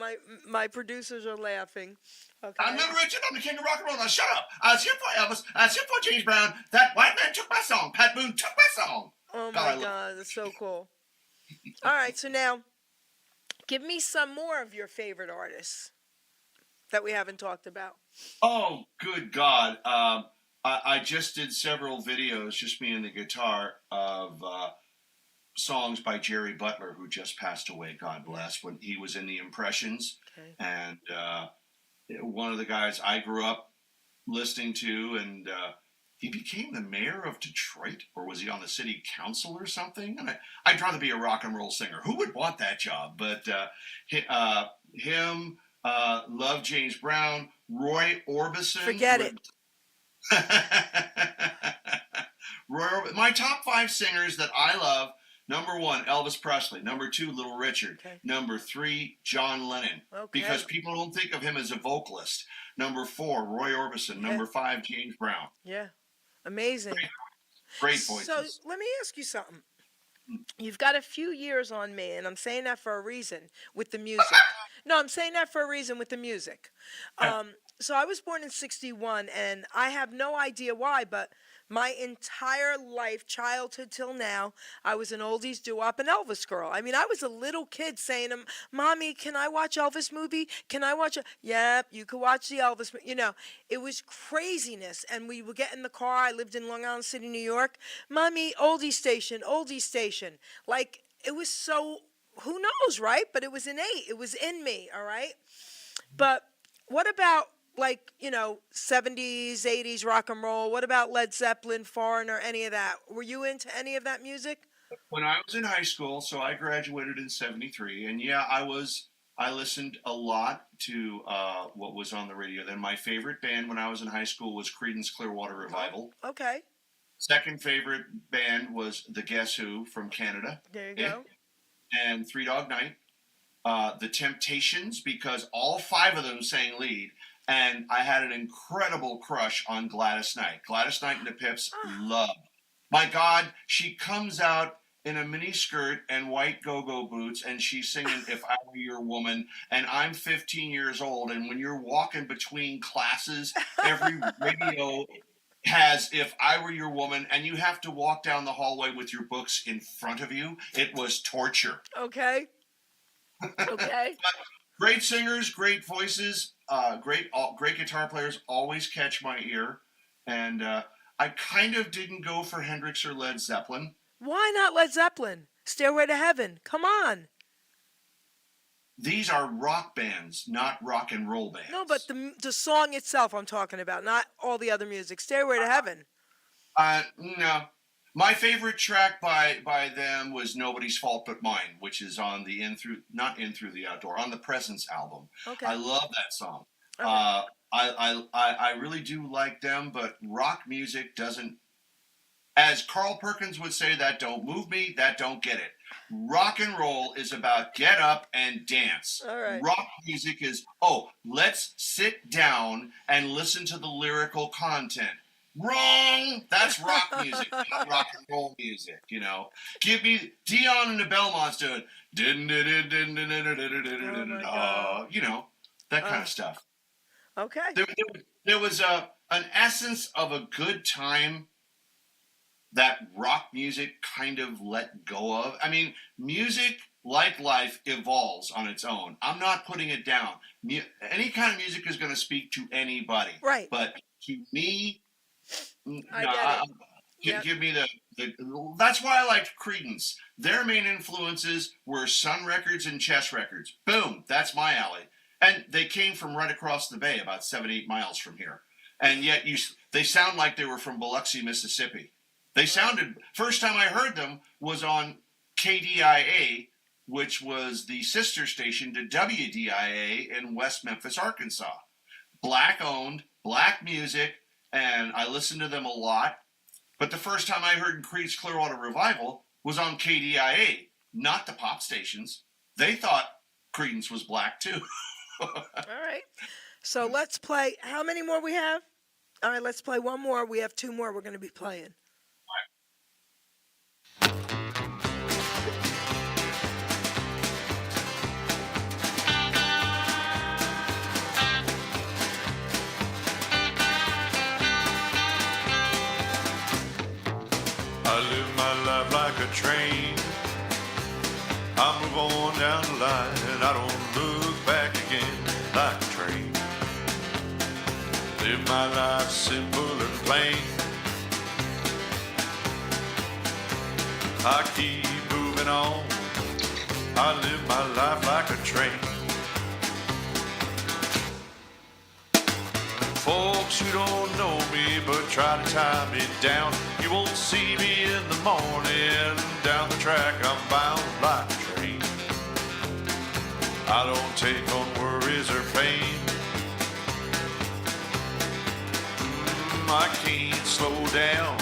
My producers are laughing. Okay. I'm Little Richard. I'm the king of rock and roll. Now shut up. I was here for Elvis. I was here for James Brown. That white man took my song. Pat Boone took my song. Oh God, I my love- God, that's so cool. All right, so now give me some more of your favorite artists that we haven't talked about. Oh, good God. I just did several videos, just me and the guitar, of songs by Jerry Butler, who just passed away, God bless, when he was in the Impressions. Okay. And one of the guys I grew up listening to, and he became the mayor of Detroit, or was he on the city council or something? And I'd rather be a rock and roll singer. Who would want that job? But him, love James Brown, Roy Orbison. Forget it. My top 5 singers that I love: number 1, Elvis Presley; number 2, Little Richard; Okay. number 3, John Lennon, Okay. because people don't think of him as a vocalist; number 4, Roy Orbison; number 5, James Brown. Yeah, amazing. Great voices. So let me ask you something. You've got a few years on me, and I'm saying that for a reason with the music. No, I'm saying that for a reason with the music. So I was born in 61, and I have no idea why, but my entire life, childhood till now, I was an oldies, doo-wop, and Elvis girl. I mean, I was a little kid saying, Mommy, can I watch Elvis movie? Can I watch it? Yep, you can watch the Elvis movie. You know, it was craziness. And we would get in the car. I lived in Long Island City, New York. Mommy, oldie station, oldie station. Like, it was so, who knows, right? But it was innate. It was in me, all right? But what about, like, you know, 70s, 80s rock and roll? What about Led Zeppelin, Foreigner, any of that? Were you into any of that music? When I was in high school, so I graduated in 73, and yeah, I listened a lot to what was on the radio then. My favorite band when I was in high school was Creedence Clearwater Revival. Okay, Second favorite band was the Guess Who from Canada. there you go. And Three Dog Night. The Temptations, because all 5 of them sang lead. And I had an incredible crush on Gladys Knight. Gladys Knight and the Pips, love. My God, she comes out in a mini skirt and white go-go boots, and she's singing If I Were Your Woman, and I'm 15 years old, and when you're walking between classes, every radio has If I Were Your Woman, and you have to walk down the hallway with your books in front of you. It was torture. Okay. Okay. Great singers, great voices, great guitar players always catch my ear. And I kind of didn't go for Hendrix or Led Zeppelin. Why not Led Zeppelin? Stairway to Heaven. Come on. These are rock bands, not rock and roll bands. No, but the song itself I'm talking about, not all the other music. Stairway to Heaven. No. My favorite track by them was Nobody's Fault But Mine, which is on the not In Through the Outdoor, on the Presence album. Okay. I love that song. Okay. I really do like them, but rock music doesn't, as Carl Perkins would say, that don't move me, that don't get it. Rock and roll is about get up and dance. All right. Rock music is, let's sit down and listen to the lyrical content. Wrong! That's rock music, not rock and roll music, you know. Give me Dion and the Belmonts doing, you know, that kind of stuff. Okay. There was an essence of a good time that rock music kind of let go of. I mean, music, like life, evolves on its own. I'm not putting it down. Any kind of music is going to speak to anybody. Right. But to me, I get it. give me the. That's why I liked Creedence. Their main influences were Sun Records and Chess Records. Boom, that's my alley. And they came from right across the bay, about 7-8 miles from here. And yet they sound like they were from Biloxi, Mississippi. They sounded, first time I heard them was on KDIA, which was the sister station to WDIA in West Memphis, Arkansas. Black owned, black music, and I listened to them a lot. But the first time I heard Creedence Clearwater Revival was on KDIA, not the pop stations. They thought Creedence was black too. All right. So let's play. How many more we have? All right, let's play one more. We have 2 more we're going to be playing. line. I don't look back again like a train. Live my life simple and plain. I keep moving on. I live my life like a train. Folks who don't know me but try to tie me down, you won't see me in the morning. Down the track I'm bound like a train. I don't take on worries or pain. I can't slow down.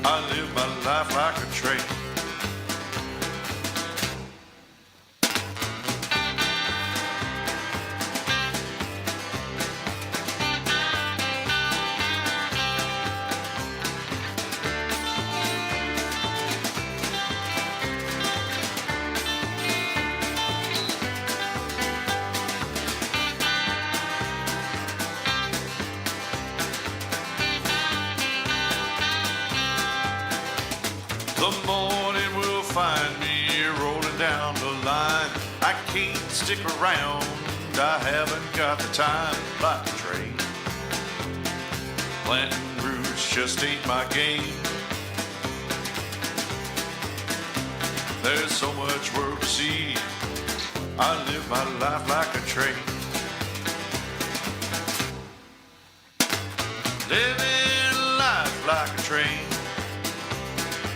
I live my life like a train. The morning will find me rolling down the line. I can't stick around, I haven't got the time like a train. Planting roots just ain't my game. There's so much world to see, I live my life like a train. Living life like a train.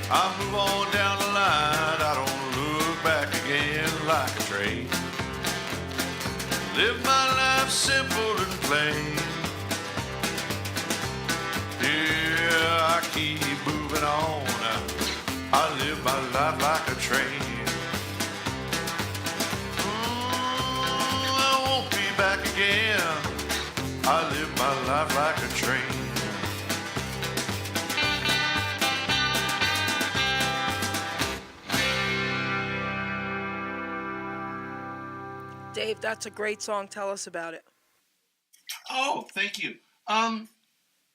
I move on down the line, I don't look back again like a train. Live my life simple and plain. Yeah, I keep moving on. I live my life like a train. I won't be back again. I live my life like a train. Dave, that's a great song. Tell us about it. Oh, thank you.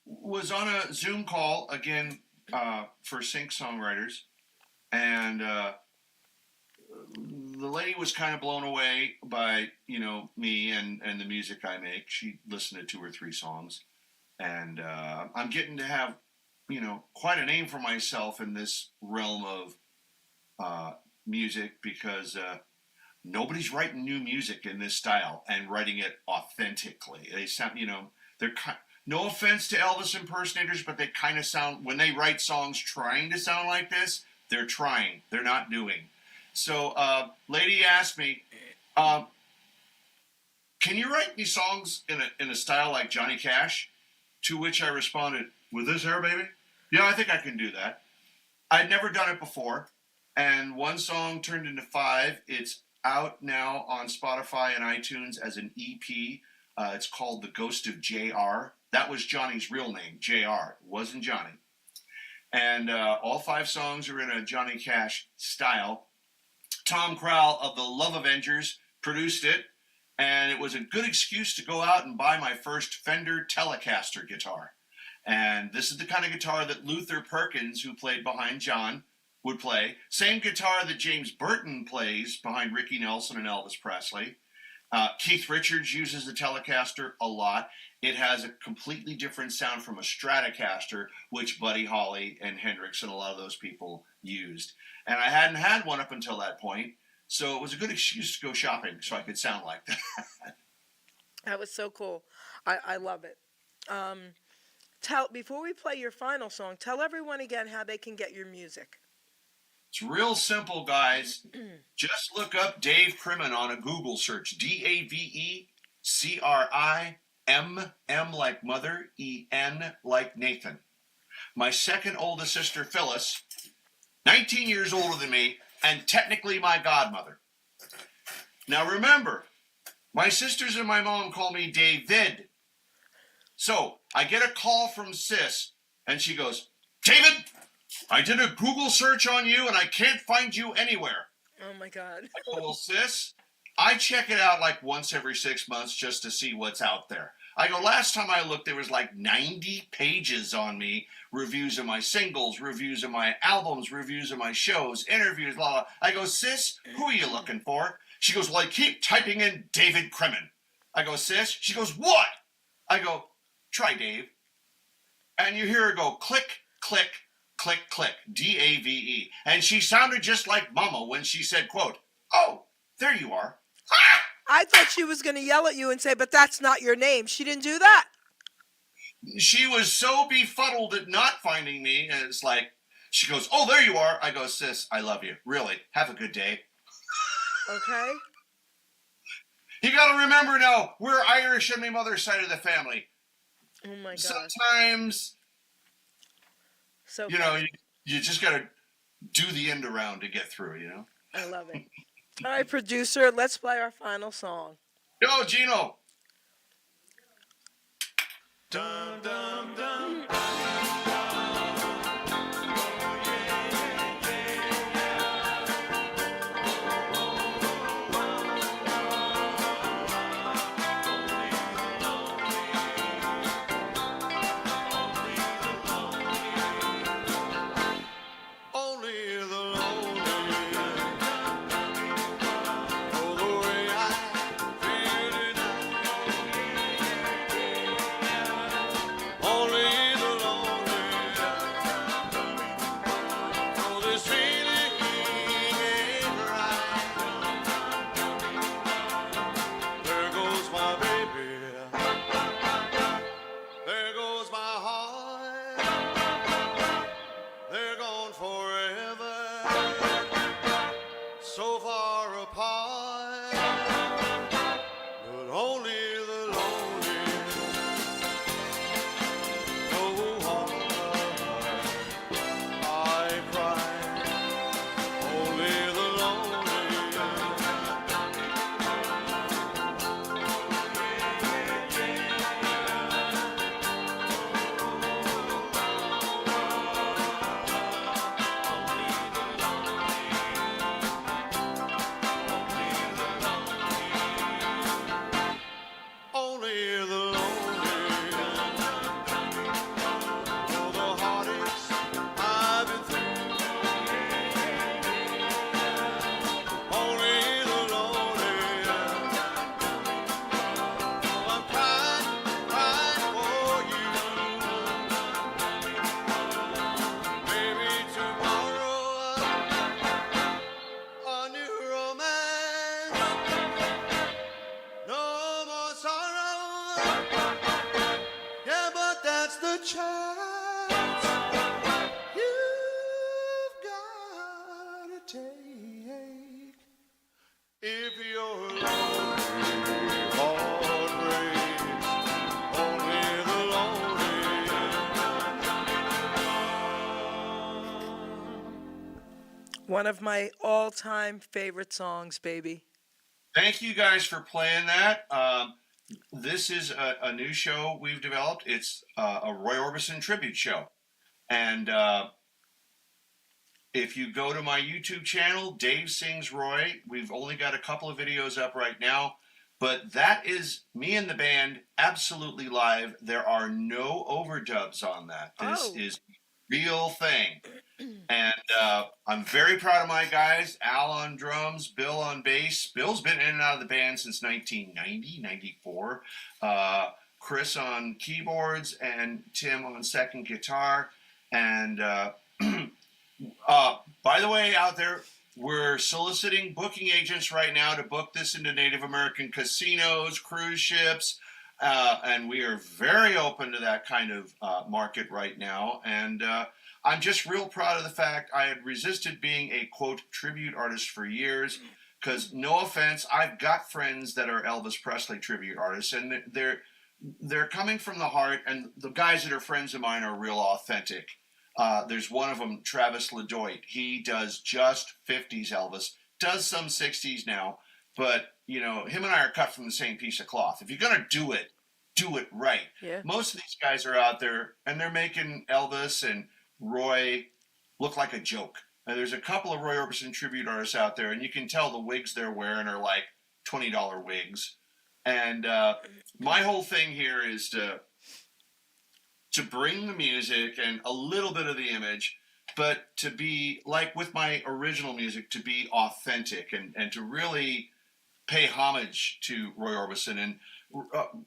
Was on a Zoom call again for Sync Songwriters, and the lady was kind of blown away by me and the music I make. She listened to 2 or 3 songs, and I'm getting to have quite a name for myself in this realm of music because. Nobody's writing new music in this style and writing it authentically. They sound, they're no offense to Elvis impersonators, but they kind of sound, when they write songs trying to sound like this, they're trying. They're not doing. So, lady asked me, can you write me songs in a style like Johnny Cash? To which I responded, with this hair, baby? Yeah, I think I can do that. I'd never done it before, and one song turned into 5. It's out now on Spotify and iTunes as an EP. It's called The Ghost of JR. That was Johnny's real name, JR. It wasn't Johnny. And all 5 songs are in a Johnny Cash style. Tom Crowell of the Love Avengers produced it, and it was a good excuse to go out and buy my first Fender Telecaster guitar. And this is the kind of guitar that Luther Perkins, who played behind John, would play. Same guitar that James Burton plays behind Ricky Nelson and Elvis Presley. Keith Richards uses the Telecaster a lot. It has a completely different sound from a Stratocaster, which Buddy Holly and Hendrix and a lot of those people used. And I hadn't had one up until that point, so it was a good excuse to go shopping so I could sound like that. That was so cool. I love it. Before we play your final song, tell everyone again how they can get your music. It's real simple, guys. Just look up Dave Crimmen on a Google search. DaveCrimmen like mother, En like Nathan. My second oldest sister, Phyllis, 19 years older than me, and technically my godmother. Now remember, my sisters and my mom call me David. So I get a call from Sis, and she goes, David, I did a Google search on you and I can't find you anywhere. Oh my God. I go, well, sis, I check it out like once every 6 months just to see what's out there. I go, last time I looked, there was like 90 pages on me. Reviews of my singles, reviews of my albums, reviews of my shows, interviews, blah, blah. I go, sis, who are you looking for? She goes, well, I keep typing in David Crimmen. I go, sis? She goes, what? I go, try Dave. And you hear her go, click, click, click, click, D-A-V-E. And she sounded just like Mama when she said, quote, oh, there you are. Ah! I thought she was going to yell at you and say, but that's not your name. She didn't do that. She was so befuddled at not finding me. And it's like, she goes, oh, there you are. I go, sis, I love you. Really. Have a good day. Okay. You got to remember now, we're Irish on my mother's side of the family. Oh, my God. Sometimes, So you know, you just got to do the end around to get through, you know? I love it. All right, producer, let's play our final song. Yo, Gino. Dum, dum, dum. Only the lonely know the way I feel tonight. Only the lonely know this feeling ain't right. There goes my baby. There goes my heart. They're gone forever, so far apart, but only the lonely know why I cry. Only the lonely. Only the lonely know the heartaches I've been through. Only the lonely know I'm crying, crying for you. Maybe tomorrow a new romance. No more sorrow. Yeah, but that's the chance you've got to take. If your lonely heart breaks, only the lonely. One of my all-time favorite songs, baby. Thank you guys for playing that. This is a new show we've developed. It's a Roy Orbison tribute show. And if you go to my YouTube channel, Dave Sings Roy, we've only got a couple of videos up right now. But that is me and the band absolutely live. There are no overdubs on that. This is a real thing. And I'm very proud of my guys. Al on drums, Bill on bass. Bill's been in and out of the band since 1990, 94. Chris on keyboards and Tim on second guitar. And by the way, out there, we're soliciting booking agents right now to book this into Native American casinos, cruise ships. And we are very open to that kind of market right now. And I'm just real proud of the fact I had resisted being a, quote, tribute artist for years. Because, no offense, I've got friends that are Elvis Presley tribute artists. And they're coming from the heart. And the guys that are friends of mine are real authentic. There's one of them, Travis LeDoit. He does just 50s Elvis. Does some 60s now. But, you know, him and I are cut from the same piece of cloth. If you're going to do it right. Yeah. Most of these guys are out there, and they're making Elvis and Roy look like a joke. And there's a couple of Roy Orbison tribute artists out there, and you can tell the wigs they're wearing are like $20 wigs. And my whole thing here is to bring the music and a little bit of the image, but to be, like with my original music, to be authentic and to really pay homage to Roy Orbison. And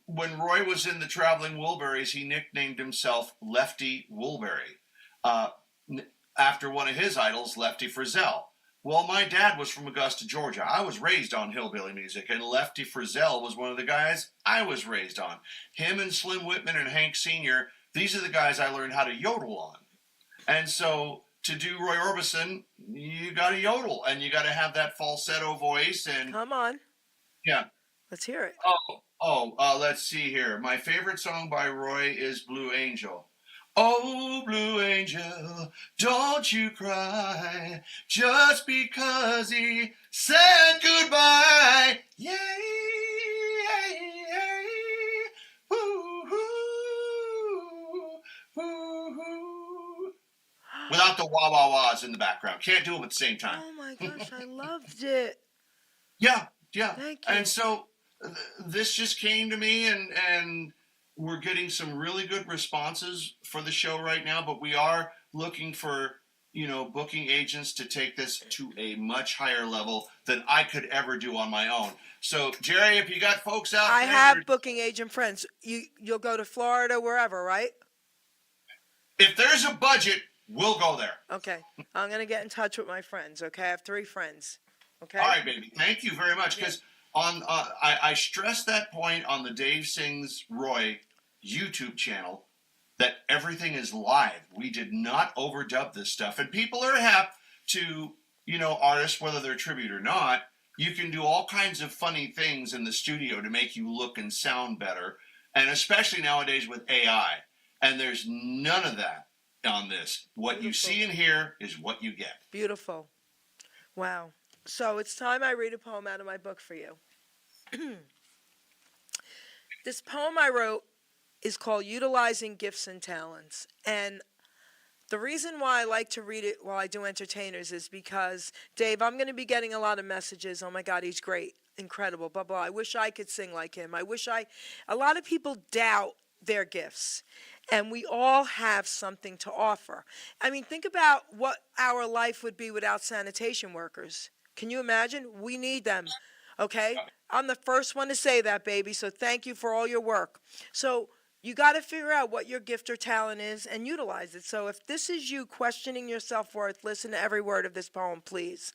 when Roy was in the Traveling Wilburys, he nicknamed himself Lefty Woolberry, after one of his idols, Lefty Frizzell. Well, my dad was from Augusta, Georgia. I was raised on hillbilly music, and Lefty Frizzell was one of the guys I was raised on. Him and Slim Whitman and Hank Sr., these are the guys I learned how to yodel on. And so to do Roy Orbison, you got to yodel, and you got to have that falsetto voice. And Come on. yeah. Let's hear it. Let's see here. My favorite song by Roy is Blue Angel. Oh, Blue Angel, don't you cry, just because he said goodbye. Yay, yay, yay, woo, woo, woo, woo. Without the wah wah wahs in the background. Can't do them at the same time. Oh my gosh, I loved it. Yeah. Thank you. And so this just came to me, and we're getting some really good responses for the show right now, but we are looking for, booking agents to take this to a much higher level than I could ever do on my own. So, Jerry, if you got folks out I there... have booking agent friends. You'll go to Florida, wherever, right? If there's a budget, we'll go there. Okay. I'm going to get in touch with my friends, okay? I have 3 friends, okay? All right, baby. Thank you very much, because I stress that point on the Dave Sings Roy YouTube channel, that everything is live. We did not overdub this stuff. And people are apt to, artists, whether they're tribute or not, you can do all kinds of funny things in the studio to make you look and sound better. And especially nowadays with AI. And there's none of that on this. What you see and hear is what you get. Beautiful. Wow. So it's time I read a poem out of my book for you. This poem I wrote is called Utilizing Gifts and Talents. And the reason why I like to read it while I do entertainers is because, Dave, I'm going to be getting a lot of messages. Oh my God, he's great, incredible, blah, blah. I wish I could sing like him. A lot of people doubt their gifts. And we all have something to offer. I mean, think about what our life would be without sanitation workers. Can you imagine? We need them. Okay? I'm the first one to say that, baby. So thank you for all your work. So you got to figure out what your gift or talent is and utilize it. So if this is you questioning your self-worth, listen to every word of this poem, please.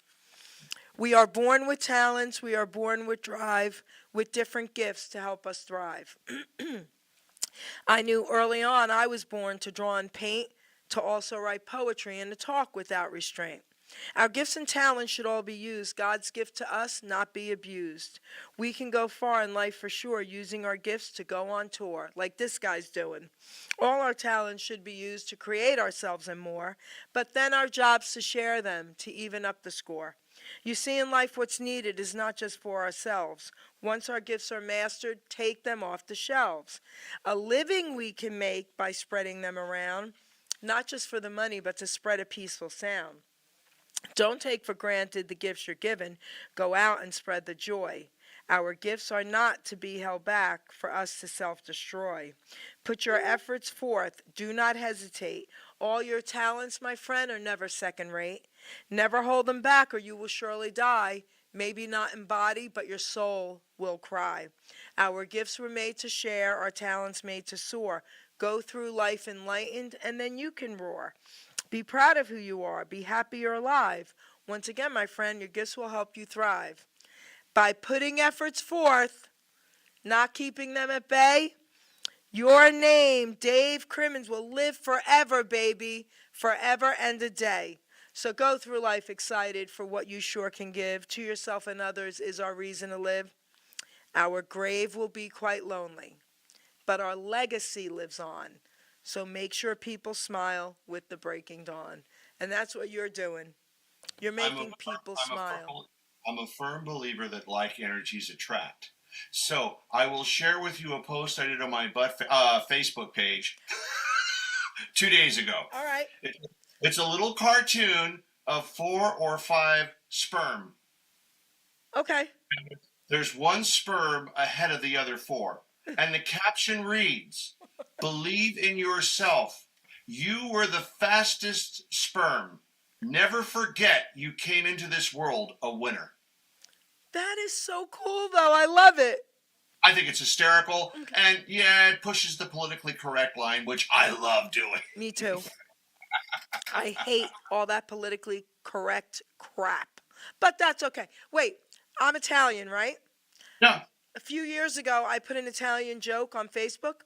We are born with talents. We are born with drive, with different gifts to help us thrive. I knew early on I was born to draw and paint, to also write poetry, and to talk without restraint. Our gifts and talents should all be used. God's gift to us, not be abused. We can go far in life for sure, using our gifts to go on tour, like this guy's doing. All our talents should be used to create ourselves and more, but then our job's to share them, to even up the score. You see, in life, what's needed is not just for ourselves. Once our gifts are mastered, take them off the shelves. A living we can make by spreading them around, not just for the money, but to spread a peaceful sound. Don't take for granted the gifts you're given. Go out and spread the joy. Our gifts are not to be held back for us to self-destroy. Put your efforts forth. Do not hesitate. All your talents, my friend, are never second rate. Never hold them back or you will surely die. Maybe not in body, but your soul will cry. Our gifts were made to share, our talents made to soar. Go through life enlightened, and then you can roar. Be proud of who you are. Be happy you're alive. Once again, my friend, your gifts will help you thrive. By putting efforts forth, not keeping them at bay, your name, Dave Crimmen, will live forever, baby, forever and a day. So go through life excited for what you sure can give. To yourself and others is our reason to live. Our grave will be quite lonely, but our legacy lives on. So make sure people smile with the breaking dawn. And that's what you're doing. You're making people smile. I'm a firm believer that like energies attract. So I will share with you a post I did on my Facebook page 2 days ago. All right. It's a little cartoon of 4 or 5 sperm. Okay. There's one sperm ahead of the other 4. And the caption reads, "Believe in yourself. You were the fastest sperm. Never forget you came into this world a winner." That is so cool, though. I love it. I think it's hysterical, and yeah, it pushes the politically correct line, which I love doing. Me too. I hate all that politically correct crap. But that's okay. Wait, I'm Italian, right? Yeah, A few years ago, I put an Italian joke on Facebook.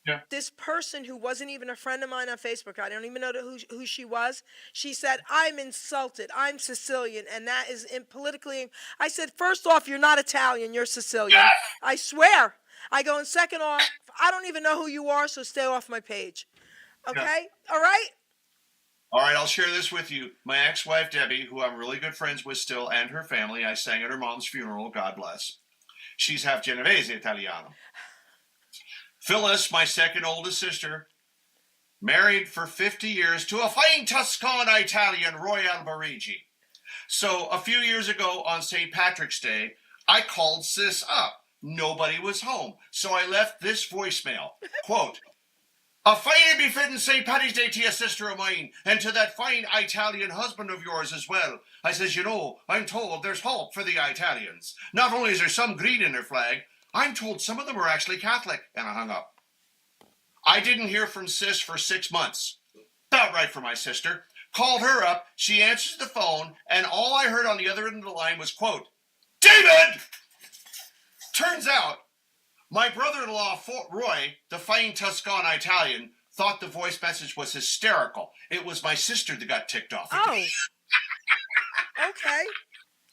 yeah. This person who wasn't even a friend of mine on Facebook, I don't even know who she was. She said, "I'm insulted. I'm Sicilian, and that is politically." I said, "First off, you're not Italian. You're Sicilian. I swear." I go, "And second off, I don't even know who you are, so stay off my page." Okay? All right? All right, I'll share this with you. My ex-wife, Debbie, who I'm really good friends with still, and her family, I sang at her mom's funeral, God bless. She's half Genovese Italiano. Phyllis, my second oldest sister, married for 50 years to a fine Tuscan Italian, Roy Alberigi. So a few years ago on St. Patrick's Day, I called Sis up. Nobody was home. So I left this voicemail. Quote, "A fine and befitting St. Paddy's Day to your sister of mine, and to that fine Italian husband of yours as well. I says, you know, I'm told there's hope for the Italians. Not only is there some green in their flag, I'm told some of them are actually Catholic." And I hung up. I didn't hear from Sis for 6 months. About right for my sister. Called her up, she answers the phone, and all I heard on the other end of the line was, quote, "David!" Turns out, my brother-in-law, Roy, the fine Tuscan Italian, thought the voice message was hysterical. It was my sister that got ticked off. Oh. Okay.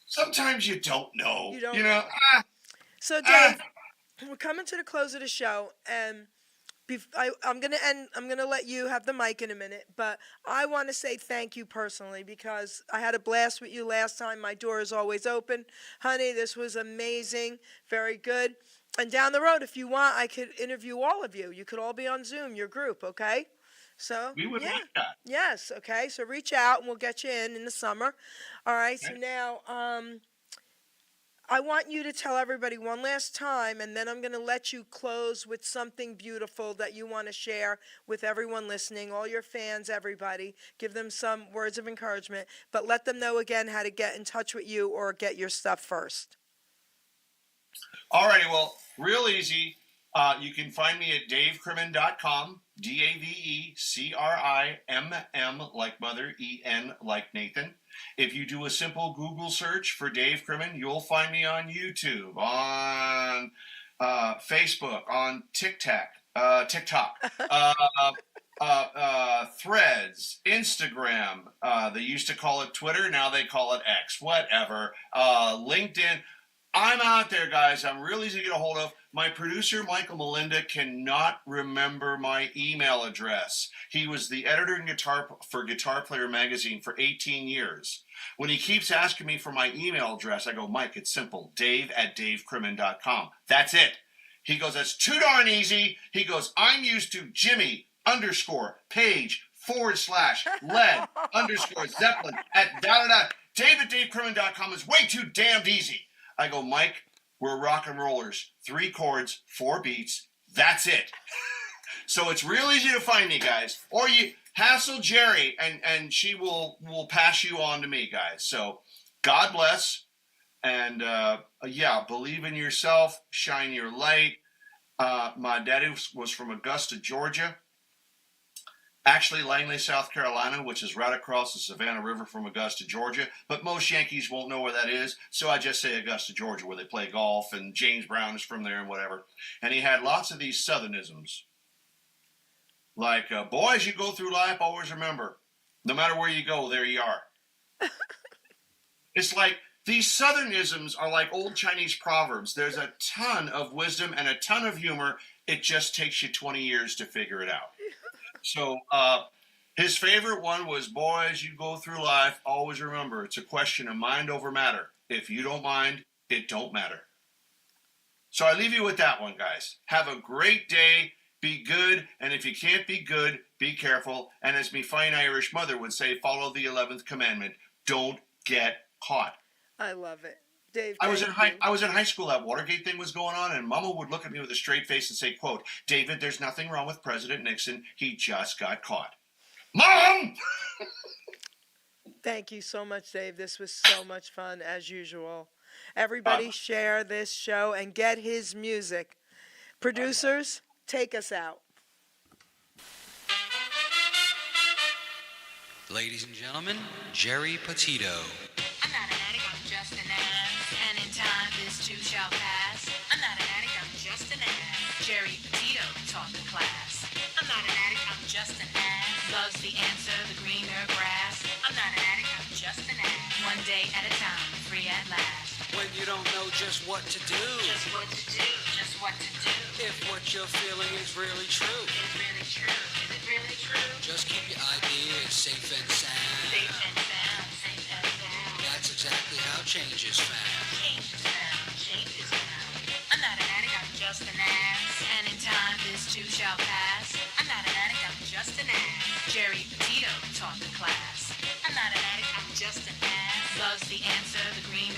Sometimes you don't know. You don't You know? know. So, Dave, we're coming to the close of the show, and I'm gonna let you have the mic in a minute, but I want to say thank you personally because I had a blast with you last time. My door is always open, honey. This was amazing, very good. And down the road, if you want, I could interview all of you. You could all be on Zoom, your group, okay? So We would yeah, like that. yes, okay. So reach out, and we'll get you in the summer. All right. So Okay. now, I want you to tell everybody one last time, and then I'm going to let you close with something beautiful that you want to share with everyone listening, all your fans, everybody. Give them some words of encouragement, but let them know again how to get in touch with you or get your stuff first. All righty, well, real easy. You can find me at davecrimmen.com, DAVECRIMM like mother, EN like Nathan. If you do a simple Google search for Dave Crimmen, you'll find me on YouTube, on Facebook, on TikTok, Threads, Instagram. They used to call it Twitter, now they call it X, whatever. LinkedIn. I'm out there, guys. I'm real easy to get a hold of. My producer, Michael Melinda, cannot remember my email address. He was the editor in for Guitar Player magazine for 18 years. When he keeps asking me for my email address, I go, Mike, it's simple, dave@davecrimmen.com. That's it. He goes, that's too darn easy. He goes, I'm used to Jimmy_Page/Led_Zeppelin at da-da-da. Dave@davecrimmen.com is way too damned easy. I go, Mike, we're rock and rollers. 3 chords, 4 beats. That's it. So it's real easy to find me, guys. Or you hassle Geri, and she will pass you on to me, guys. So God bless. And, yeah, believe in yourself. Shine your light. My daddy was from Augusta, Georgia. Actually, Langley, South Carolina, which is right across the Savannah River from Augusta, Georgia. But most Yankees won't know where that is, so I just say Augusta, Georgia, where they play golf, and James Brown is from there and whatever. And he had lots of these Southernisms. Like, boy, as you go through life, always remember, no matter where you go, there you are. It's like, these Southernisms are like old Chinese proverbs. There's a ton of wisdom and a ton of humor. It just takes you 20 years to figure it out. So his favorite one was, boy, as you go through life, always remember, it's a question of mind over matter. If you don't mind, it don't matter. So I leave you with that one, guys. Have a great day. Be good. And if you can't be good, be careful. And as me fine Irish mother would say, follow the 11th commandment. Don't get caught. I love it. Dave, I was in thank you. high school. That Watergate thing was going on, and Mama would look at me with a straight face and say, quote, David, there's nothing wrong with President Nixon. He just got caught. Mom! Thank you so much, Dave. This was so much fun, as usual. Everybody share this show and get his music. Producers, take us out. Ladies and gentlemen, Geri Petito. I'm not an addict, I'm just an ass. And in time, this too shall pass. I'm not an addict, I'm just an ass. Geri Petito taught the class. I'm not an addict, I'm just an ass. Love's the answer, the greener grass. I'm not an addict, I'm just an ass. One day at a time, free at last. When you don't know just what to do. Just what to do, just what to do. If what you're feeling is really true. Is it really true? Is it really true? Just keep your ideas safe and sound. Safe and sound, safe and sound. That's exactly how change is found. Change is found, change is found. I'm not an addict, I'm just an ass. And in time, this too shall pass. I'm not an addict, I'm just an ass. Geri Petito taught the class. I'm not an addict, I'm just an ass. Love's the answer, the green